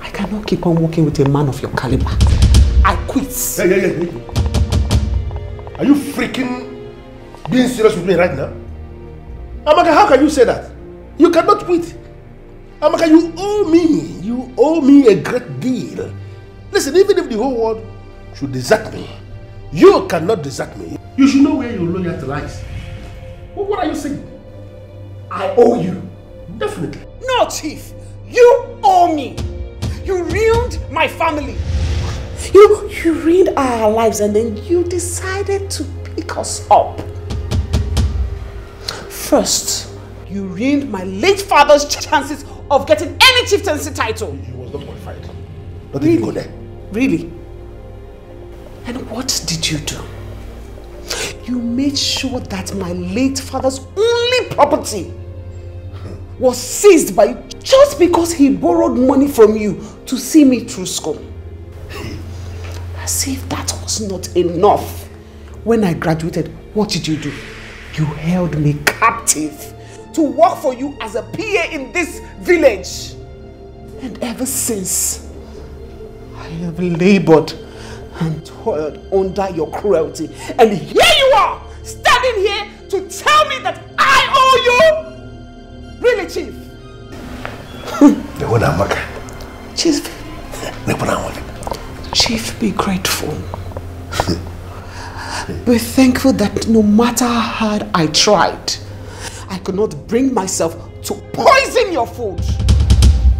I cannot keep on working with a man of your caliber. I quit. Hey. Are you freaking being serious with me right now? Amaka, how can you say that? You cannot quit. Amaka, you owe me. You owe me a great deal. Listen, even if the whole world should desert me, you cannot desert me. You should know where your loyalty lies. What are you saying? I owe you. Definitely. No, Chief. You owe me. You ruined my family. You ruined our lives and then you decided to pick us up. First, you ruined my late father's chances of getting any chieftaincy title. He was not qualified. Not even go there. Really? And what did you do? You made sure that my late father's only property was seized by you just because he borrowed money from you to see me through school. As if that was not enough. When I graduated, what did you do? You held me captive to work for you as a PA in this village. And ever since, I have labored and toiled under your cruelty. And here you are, standing here to tell me that I owe you? Really, Chief? Chief. Chief, be grateful. Be thankful that no matter how hard I tried, I could not bring myself to poison your food.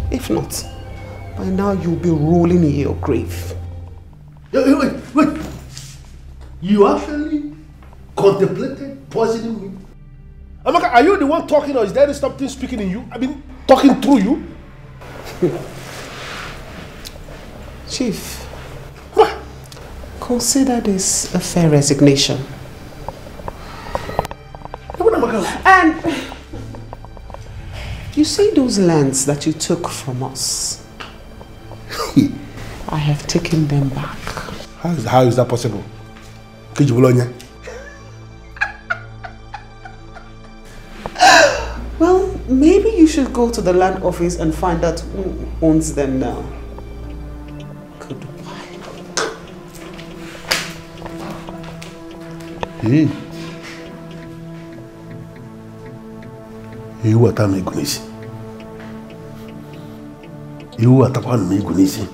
If not, by now you'll be rolling in your grave. Wait. You actually contemplated poisoning me? Amaka, are you the one talking or is there something speaking in you? I mean, talking through you? Chief, consider this a fair resignation. And you see those lands that you took from us? I have taken them back. How is that possible? Well, maybe you should go to the land office and find out who owns them now. Goodbye. You are telling me Gunisi. You are telling me Gunisi.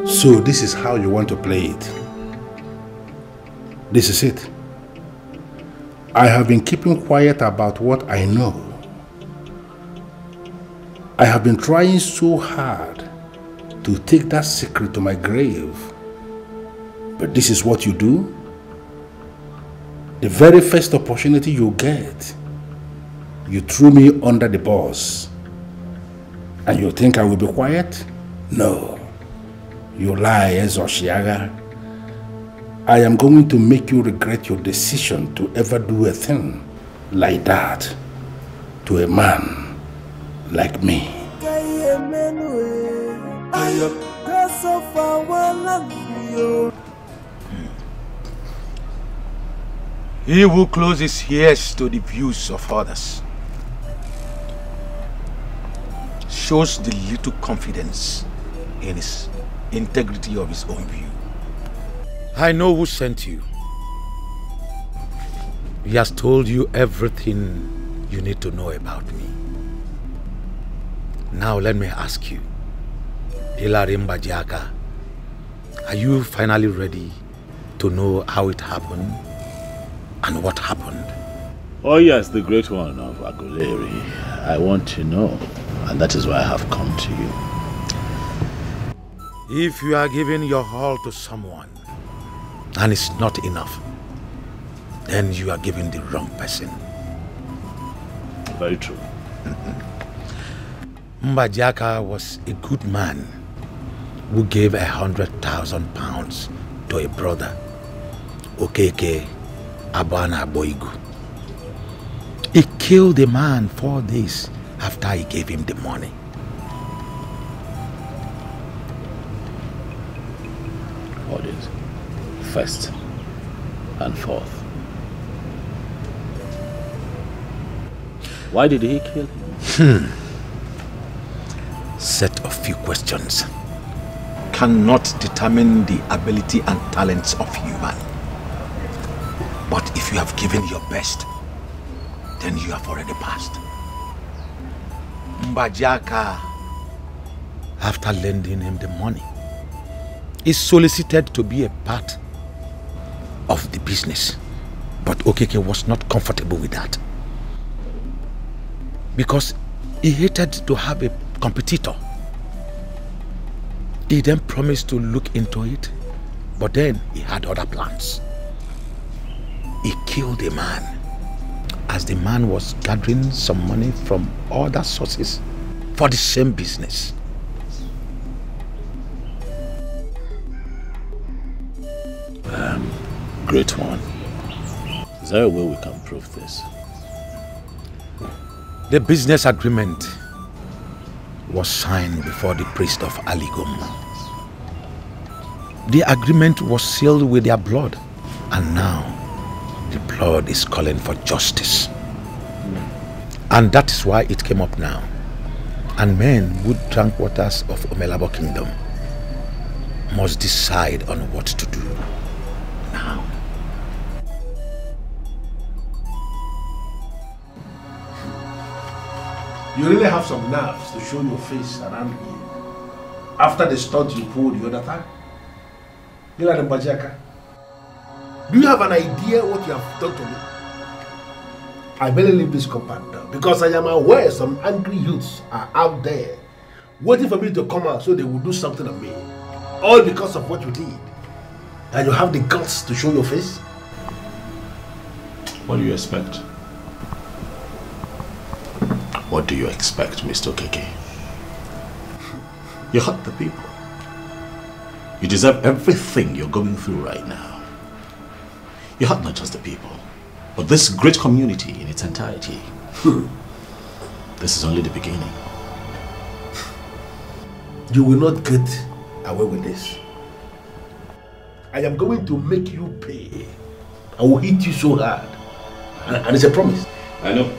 So this is how you want to play it. This is it. I have been keeping quiet about what I know. I have been trying so hard to take that secret to my grave. But this is what you do? The very first opportunity you get, you threw me under the bus. And you think I will be quiet? No. You lie, Ezoshiaga. I am going to make you regret your decision to ever do a thing like that to a man like me. He who closes his ears to the views of others shows the little confidence in his integrity of his own view. I know who sent you. He has told you everything you need to know about me. Now let me ask you, Ilarimba Jaka, are you finally ready to know how it happened and what happened? Oh yes, the great one of Aguleri. I want to know, and that is why I have come to you. If you are giving your all to someone, and it's not enough, then you are giving the wrong person. Very true. Mbajaka was a good man who gave 100,000 pounds to a brother, Okeke Abana Boigu. He killed the man 4 days after he gave him the money. What is first and fourth? Why did he kill him? Set of few questions cannot determine the ability and talents of human. But if you have given your best, then you have already passed. Mbajaka, after lending him the money, is solicited to be a part of the business. But Okeke was not comfortable with that, because he hated to have a competitor. He then promised to look into it, but then he had other plans. He killed a man as the man was gathering some money from other sources for the same business. Great one. Is there a way we can prove this? The business agreement was signed before the priest of Aligom. The agreement was sealed with their blood, and now the blood is calling for justice. And that is why it came up now. And men who drank waters of Omelabo Kingdom must decide on what to do now. You really have some nerves to show your face around me after the stunt you pulled the other time. Leonard Mbajaka, do you have an idea what you have done to me? I better leave this compound now because I am aware some angry youths are out there waiting for me to come out so they will do something on me. All because of what you did. And you have the guts to show your face? What do you expect? What do you expect, Mr. Okeke? You hurt the people. You deserve everything you're going through right now. You hurt not just the people, but this great community in its entirety. This is only the beginning. You will not get away with this. I am going to make you pay. I will hit you so hard. And it's a promise. I know.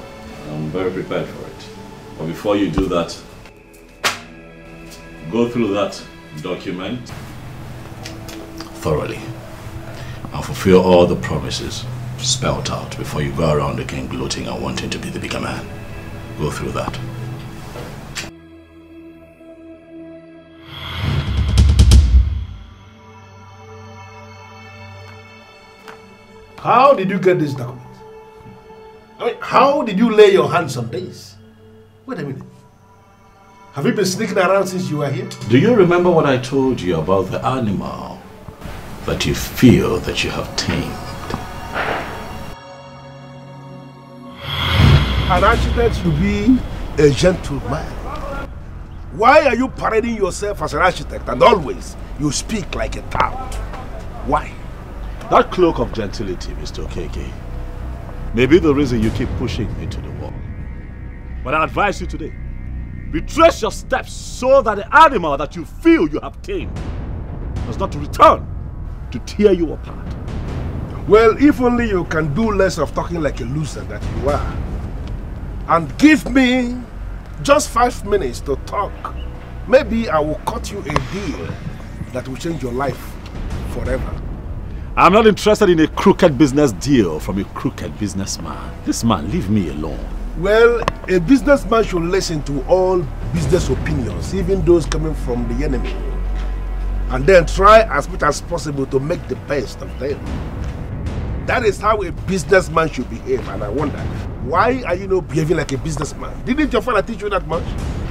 I'm very prepared for it. But before you do that, go through that document thoroughly and fulfill all the promises spelled out before you go around the king gloating and wanting to be the bigger man. Go through that. How did you get this document? I mean, how did you lay your hands on this? Wait a minute. Have you been sneaking around since you were here? Do you remember what I told you about the animal that you feel that you have tamed? An architect should be a gentleman. Why are you parading yourself as an architect and always you speak like a tout? Why? That cloak of gentility, Mr. Okeke, may be the reason you keep pushing me to the wall. But I advise you today, retrace your steps so that the animal that you feel you have tamed does not return to tear you apart. Well, if only you can do less of talking like a loser that you are. And give me just 5 minutes to talk. Maybe I will cut you a deal that will change your life forever. I'm not interested in a crooked business deal from a crooked businessman. This man, leave me alone. Well, a businessman should listen to all business opinions, even those coming from the enemy. And then try as much as possible to make the best of them. That is how a businessman should behave, and I wonder, why are you not behaving like a businessman? Didn't your father teach you that much?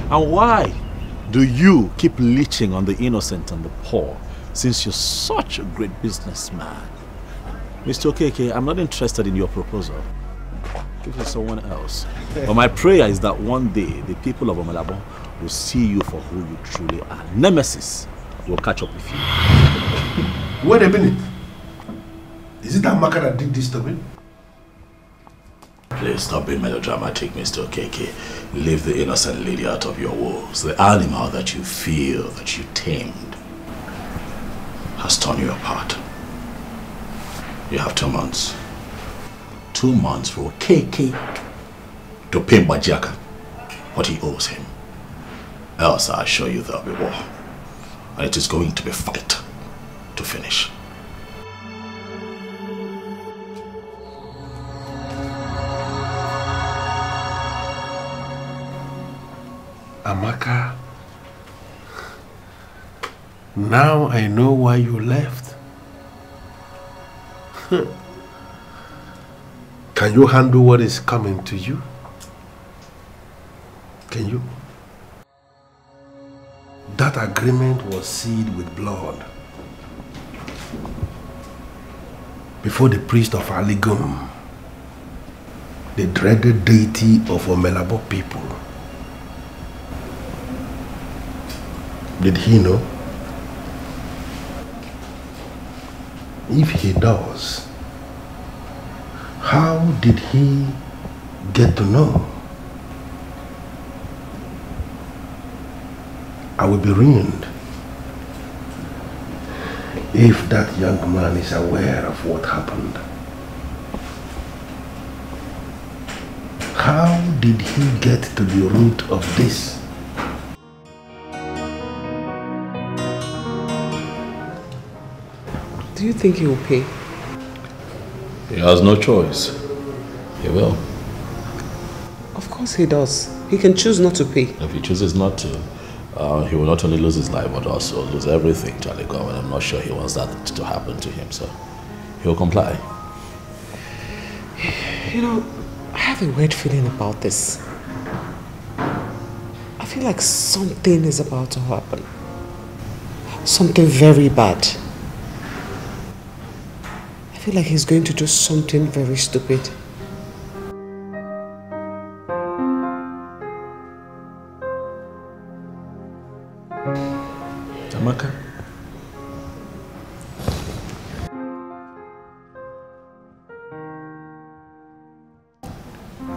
And why do you keep leeching on the innocent and the poor, since you're such a great businessman? Mr. Okeke, I'm not interested in your proposal. Give it to someone else. But my prayer is that one day the people of Omelabo will see you for who you truly are. Nemesis will catch up with you. Wait a minute. Is it Amaka that did this to me? Please stop being melodramatic, Mr. Okeke. Leave the innocent lady out of your woes. The animal that you feel, that you tamed, has torn you apart. You have 2 months. 2 months for Okeke to pay Bajaka what he owes him. Else I assure you there'll be war. And it is going to be fight to finish. Amaka, now I know why you left. Can you handle what is coming to you? Can you? That agreement was sealed with blood before the priest of Aligum, the dreaded deity of Omelabo people. Did he know? If he does, how did he get to know? I will be ruined if that young man is aware of what happened. How did he get to the root of this? Do you think he will pay? He has no choice. He will. Of course he does. He can choose not to pay. If he chooses not to, he will not only lose his life but also lose everything to Aligum, and I'm not sure he wants that to happen to him, so he will comply. You know, I have a weird feeling about this. I feel like something is about to happen. Something very bad. I feel like he's going to do something very stupid. Amaka?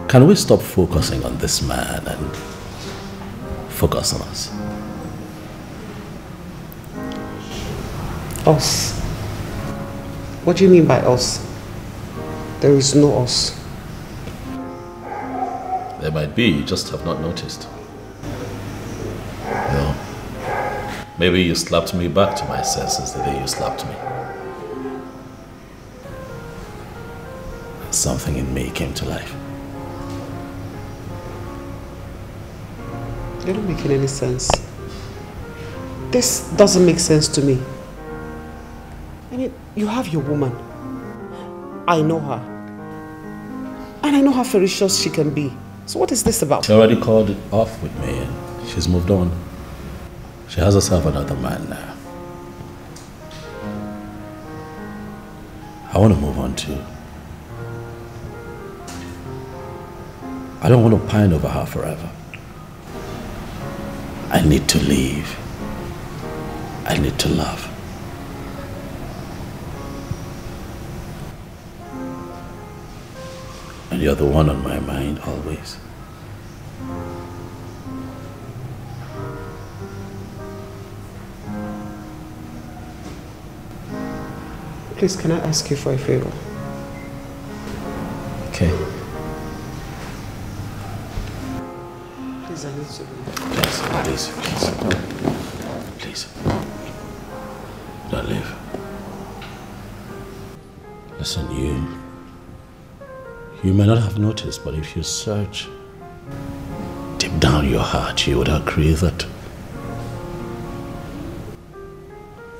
Can we stop focusing on this man and focus on us? Us? What do you mean by us? There is no us. There might be, you just have not noticed. No. Maybe you slapped me back to my senses the day you slapped me. Something in me came to life. You're not making any sense. This doesn't make sense to me. I mean, you have your woman. I know her. And I know how ferocious she can be. So what is this about? She already called it off with me and she's moved on. She has herself another man now. I want to move on too. I don't want to pine over her forever. I need to leave. I need to love. And you're the one on my mind always. Please, can I ask you for a favor? Okay. Please, I need to leave. Please, please. Don't leave. Listen, you may not have noticed, but if you search deep down your heart, you would agree that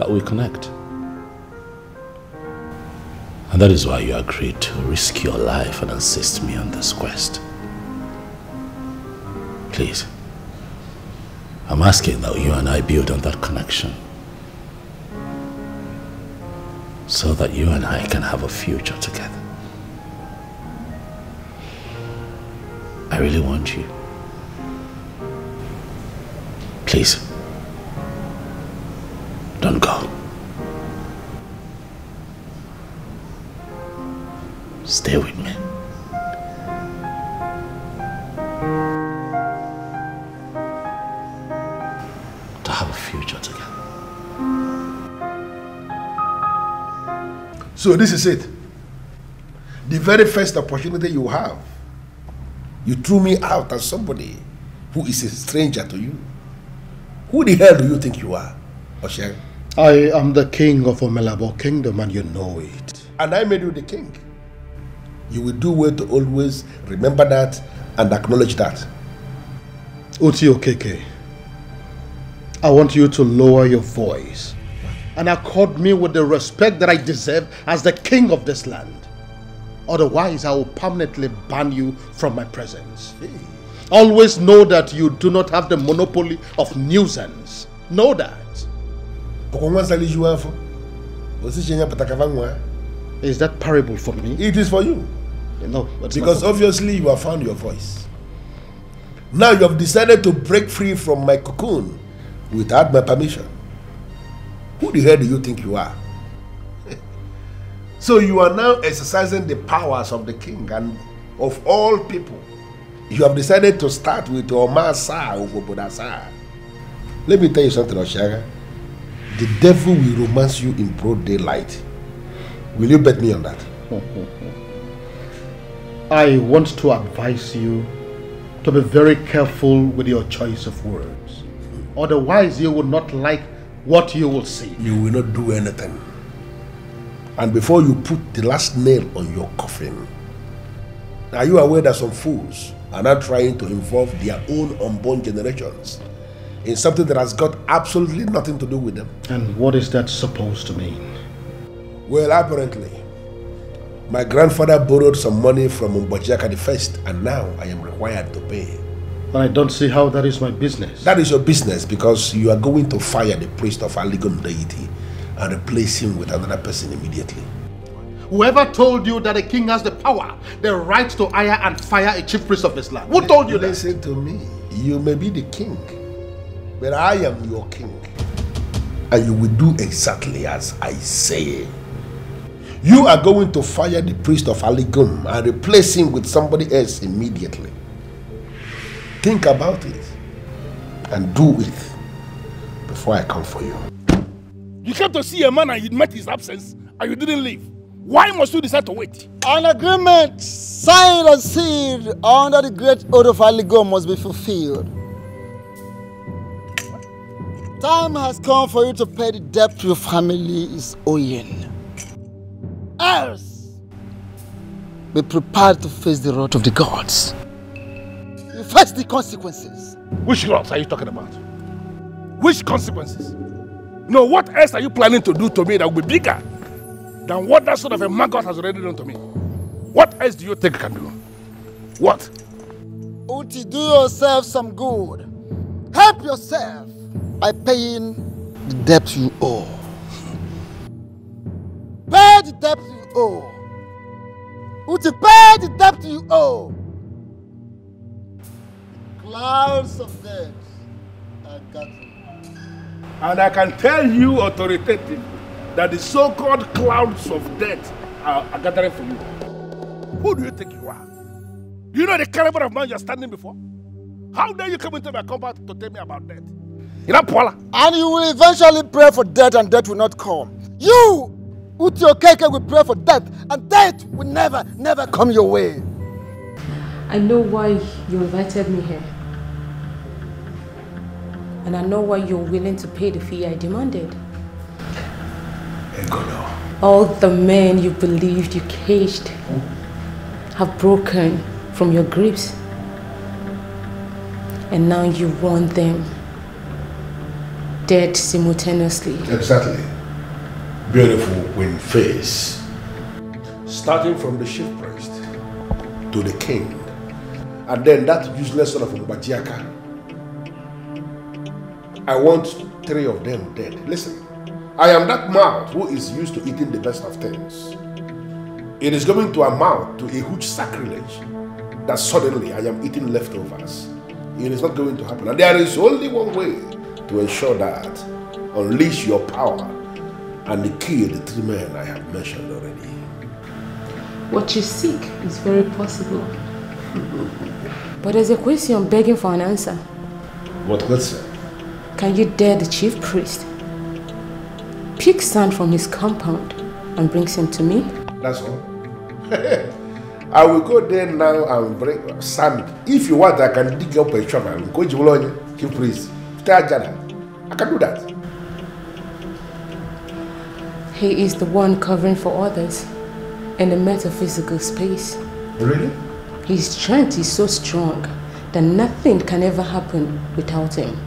we connect. And that is why you agreed to risk your life and assist me on this quest. Please, I'm asking that you and I build on that connection. so that you and I can have a future together. I really want you. Please, don't go. Stay with me. To have a future together. So this is it. The very first opportunity you have, you threw me out as somebody who is a stranger to you. Who the hell do you think you are, Osher? I am the king of Omelabo Kingdom, and you know it. And I made you the king. You will do well to always remember that and acknowledge that. Uti Okeke, I want you to lower your voice and accord me with the respect that I deserve as the king of this land. Otherwise, I will permanently ban you from my presence. Always know that you do not have the monopoly of nuisance. Know that. Is that parable for me? It is for you. No, because obviously you have found your voice. Now you have decided to break free from my cocoon without my permission. Who the hell do you think you are? So you are now exercising the powers of the king and of all people. You have decided to start with Omar Sa over Bodasa. Let me tell you something, Oshaga. The devil will romance you in broad daylight. Will you bet me on that? I want to advise you to be very careful with your choice of words. Otherwise, you will not like what you will see. You will not do anything. And before you put the last nail on your coffin, are you aware that some fools are now trying to involve their own unborn generations in something that has got absolutely nothing to do with them? And what is that supposed to mean? Well, apparently, my grandfather borrowed some money from Mbojaka the First, and now I am required to pay. And I don't see how that is my business. That is your business, because you are going to fire the priest of Aligun deity and replace him with another person immediately. Whoever told you that a king has the power, the right to hire and fire a chief priest of this land? Who told you that? Listen to me. You may be the king, but I am your king. And you will do exactly as I say. You are going to fire the priest of Aligum and replace him with somebody else immediately. Think about it and do it before I come for you. You came to see a man and you met his absence and you didn't leave. Why must you decide to wait? An agreement signed and sealed under the great oath of Aligum must be fulfilled. Time has come for you to pay the debt your family is owing. Else, be prepared to face the wrath of the gods. You face the consequences. Which gods are you talking about? Which consequences? No, what else are you planning to do to me that will be bigger than what that sort of a maggot has already done to me? What else do you think I can do? What? Uti, do yourself some good. Help yourself by paying the debt you owe. Pay the debt you owe. Uti, pay the debt you owe. Clouds of debt are gathering. And I can tell you authoritatively that the so-called clouds of death are gathering for you. Who do you think you are? Do you know the caliber of man you're standing before? How dare you come into my compound to tell me about death? You're not Paula. And you will eventually pray for death and death will not come. You, Uti Okeke, will pray for death and death will never, never come your way. I know why you invited me here. And I know why you're willing to pay the fee I demanded. All the men you believed you caged have broken from your grips. And now you want them dead simultaneously. Exactly. Beautiful queen face. Starting from the chief priest to the king. And then that useless son of Mbajaka. I want 3 of them dead. Listen, I am that mouth who is used to eating the best of things. It is going to amount to a huge sacrilege that suddenly I am eating leftovers. It is not going to happen. And there is only one way to ensure that. Unleash your power and kill the 3 men I have mentioned already. What you seek is very possible. But there's a question begging for an answer. What question? Can you dare the chief priest? Pick sand from his compound and brings him to me? That's all. I will go there now and bring sand. If you want, I can dig up a shovel and go to chief priest. I can do that. He is the one covering for others in the metaphysical space. Really? His strength is so strong that nothing can ever happen without him.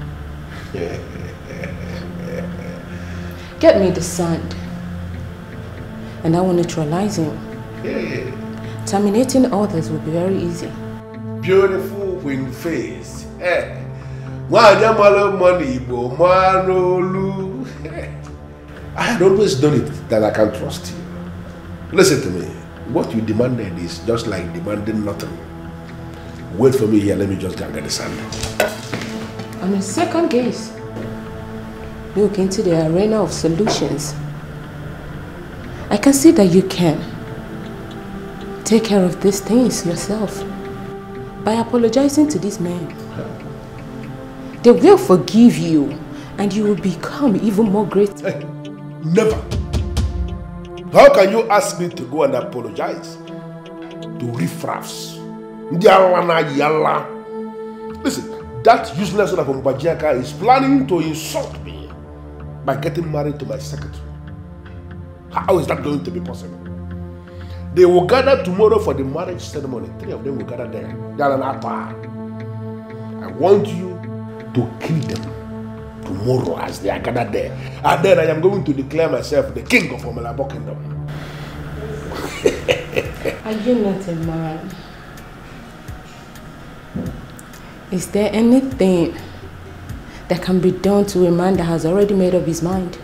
Get me the sand, and I will neutralize him. Terminating others will be very easy. Beautiful wing face. Money, I had always done it that I can trust you. Listen to me. What you demanded is just like demanding nothing. Wait for me here. Let me just go and get the sand. On a second gaze, look into the arena of solutions. I can see that you can take care of these things yourself by apologizing to these men. They will forgive you and you will become even more great. Never. How can you ask me to go and apologize to riffraffs? Listen, that useless son of Mbajaka is planning to insult me by getting married to my secretary. How is that going to be possible? They will gather tomorrow for the marriage ceremony. 3 of them will gather there. I want you to kill them tomorrow as they are gathered there. And then I am going to declare myself the king of Omelabo Kingdom. Are you not a man? Is there anything that can be done to a man that has already made up his mind?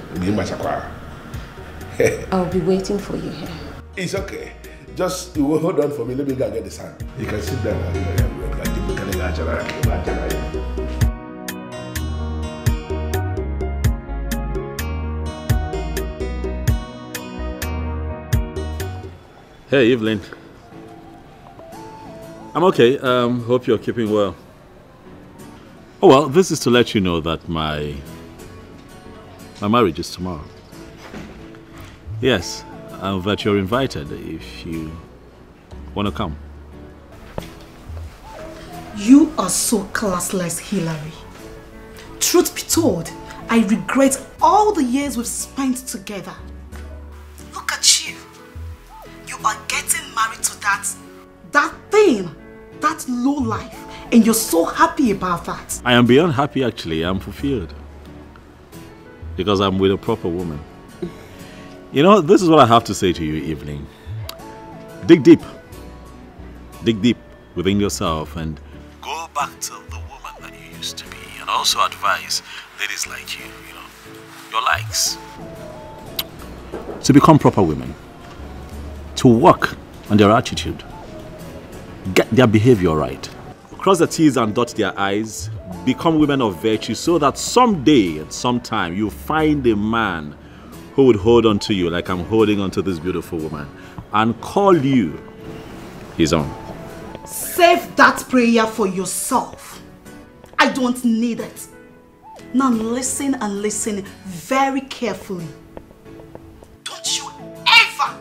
I'll be waiting for you here. It's okay. Just you will hold on for me. Let me go and get the sand. You can sit down. Hey, Evelyn. I'm okay. Hope you're keeping well. Oh, well, this is to let you know that my marriage is tomorrow. Yes, that you're invited if you want to come. You are so classless, Hillary. Truth be told, I regret all the years we've spent together. Look at you. You are getting married to that thing, that low life, and you're so happy about that. I am beyond happy, actually. I'm fulfilled. Because I'm with a proper woman. You know, this is what I have to say to you, Evelyn. Dig deep. Dig deep within yourself and go back to the woman that you used to be. And also advise ladies like you, your likes, to become proper women. To work on their attitude. Get their behavior right. Cross the T's and dot their I's. Become women of virtue so that someday and sometime you find a man who would hold on to you like I'm holding on to this beautiful woman and call you his own. Save that prayer for yourself. I don't need it. Now listen and listen very carefully. Don't you ever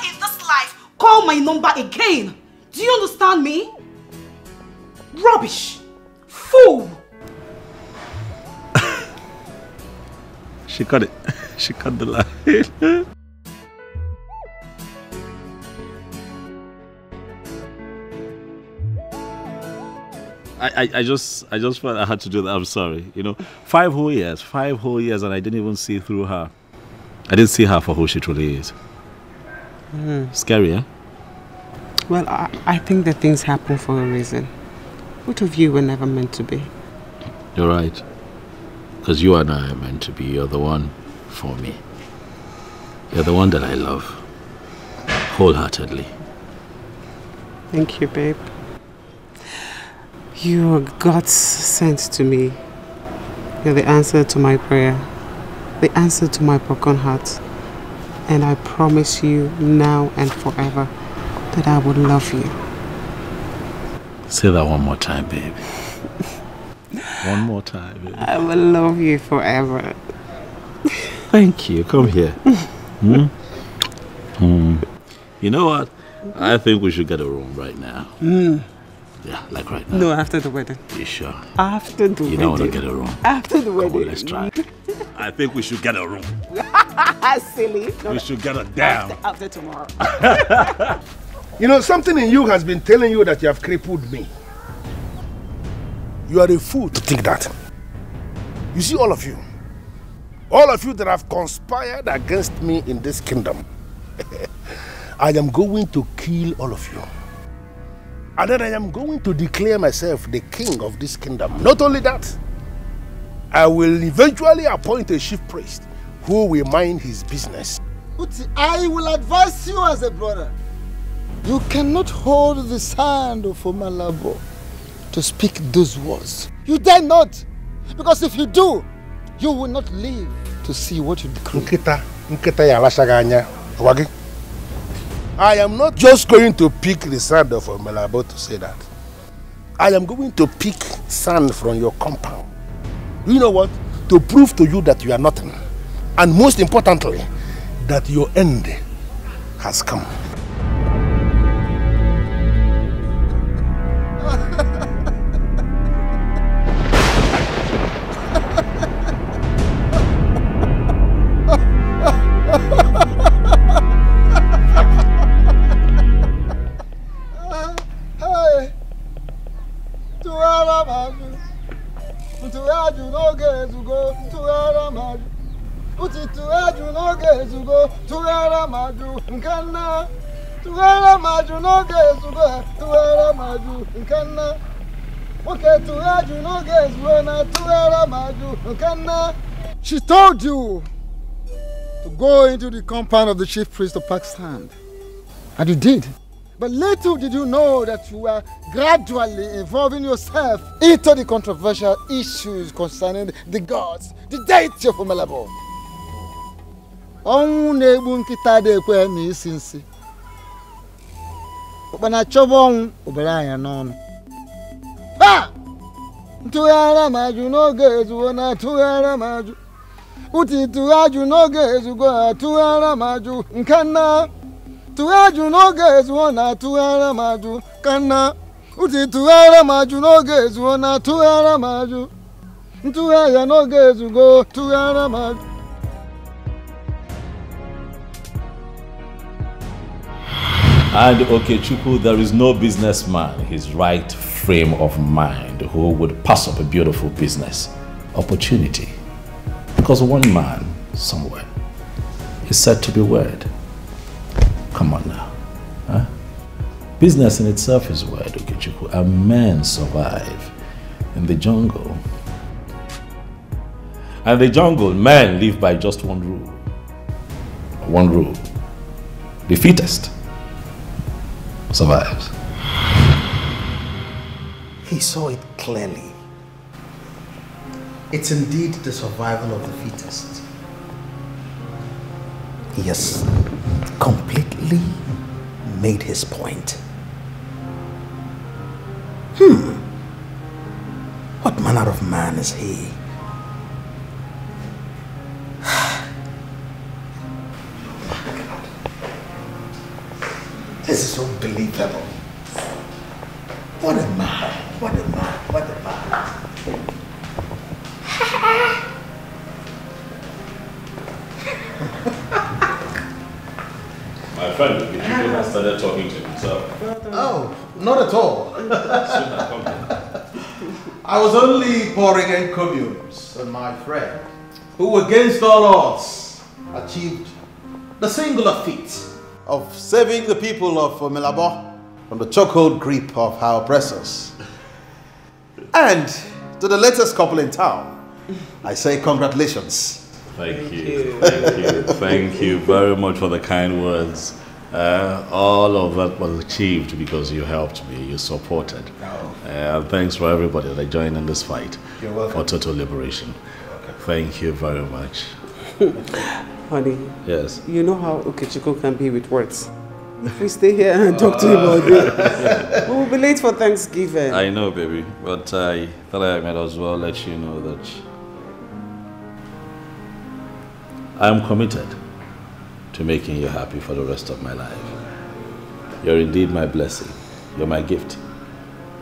in this life call my number again. Do you understand me? Rubbish. Fool. She cut it. She cut the line. I just felt I had to do that. I'm sorry. 5 whole years and I didn't even see through her. I didn't see her for who she truly is. Scary, eh? Well, I think that things happen for a reason. Both of you were never meant to be. You're right. Because you and I are meant to be. You're the one for me. You're the one that I love, wholeheartedly. Thank you, babe. You are God's sent to me. You're the answer to my prayer, the answer to my broken heart. And I promise you now and forever that I will love you. Say that one more time, baby. One more time, baby. I will love you forever. Thank you. Come here. You know what? I think we should get a room right now. Yeah, like right now. No, after the wedding. You sure? After the wedding. You don't want to get a room? After the wedding. Come on, let's try. I think we should get a room. Silly. No, we should get a damn. After tomorrow. You know, something in you has been telling you that you have crippled me. You are a fool to think that. You see, all of you that have conspired against me in this kingdom, I am going to kill all of you. And then I am going to declare myself the king of this kingdom. Not only that, I will eventually appoint a chief priest who will mind his business. But I will advise you as a brother. You cannot hold the hand of Omalabo to speak those words. You dare not. Because if you do, you will not live to see what you decree. I am not just going to pick the sand of Omalabo to say that. I am going to pick sand from your compound. You know what? To prove to you that you are nothing. And most importantly, that your end has come. She told you to go into the compound of the chief priest of Pakistan. And you did. But little did you know that you were gradually involving yourself into the controversial issues concerning the gods, the deity of Omalabo. Ha! Tuara maju no gezu na tuara maju. Uti tuaju no gezu go tuara maju nkana. Tuaju no gezu na tuara maju kana. Uti tuara maju no gezu na tuara maju. Tuaya no gezu go tuara maju. And Okechukwu, there is no businessman in his right frame of mind who would pass up a beautiful business opportunity because one man somewhere is said to be word. Come on now. Huh? Business in itself is word, Okechukwu, and men survive in the jungle. And the jungle, men live by just one rule. One rule. The fittest survives. He saw it clearly. It's indeed the survival of the fittest. He has completely made his point. What manner of man is he? This is unbelievable. What a man, what a man, what a man. My friend Okechukwu has started talking to himself. Oh, not at all. I was only pouring encomiums on my friend, who against all odds achieved the singular feat of saving the people of Omalabo from the chokehold grip of our oppressors. And to the latest couple in town, I say congratulations. Thank you very much for the kind words. All of that was achieved because you helped me, you supported. Thanks for everybody that joined in this fight for total liberation. Thank you very much. Honey, yes. You know how Okechukwu can be with words. If we stay here and talk to him all day, we will be late for Thanksgiving. I know, baby, but I thought I might as well let you know that I'm committed to making you happy for the rest of my life. You're indeed my blessing. You're my gift.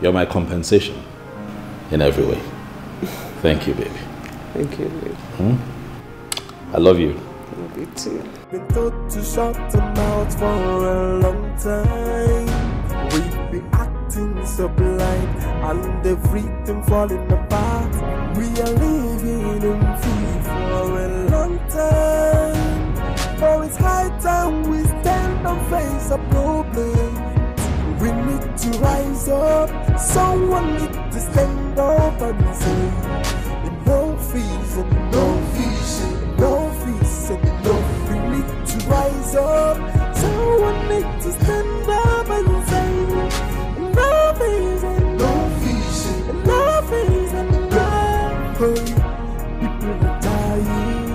You're my compensation in every way. Thank you, baby. Thank you, baby. I love you. Love you too. Been told to shut the mouth for a long time. We've been acting so blind and everything falling apart. We are living in fear for a long time. For it's high time we stand and face a problem. We need to rise up. Someone need to stand up and say, enough is enough is enough is enough. We need to rise up. Someone need to stand up and say, enough is enough is enough is enough. People are dying,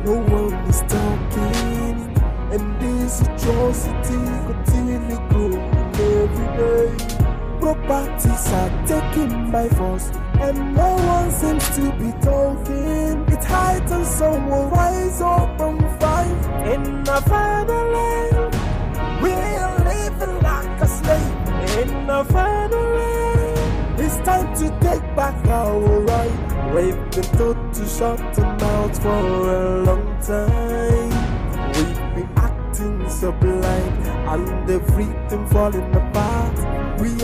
no one is talking, and this atrocity continually growing every day. Properties are taken by force, and no one seems to be talking. It's high time someone rise up and fight. In a final land, we are living like a slave. In a final land, it's time to take back our right. We've been told to shut the mouth for a long time. We've been acting so blind and everything falling apart.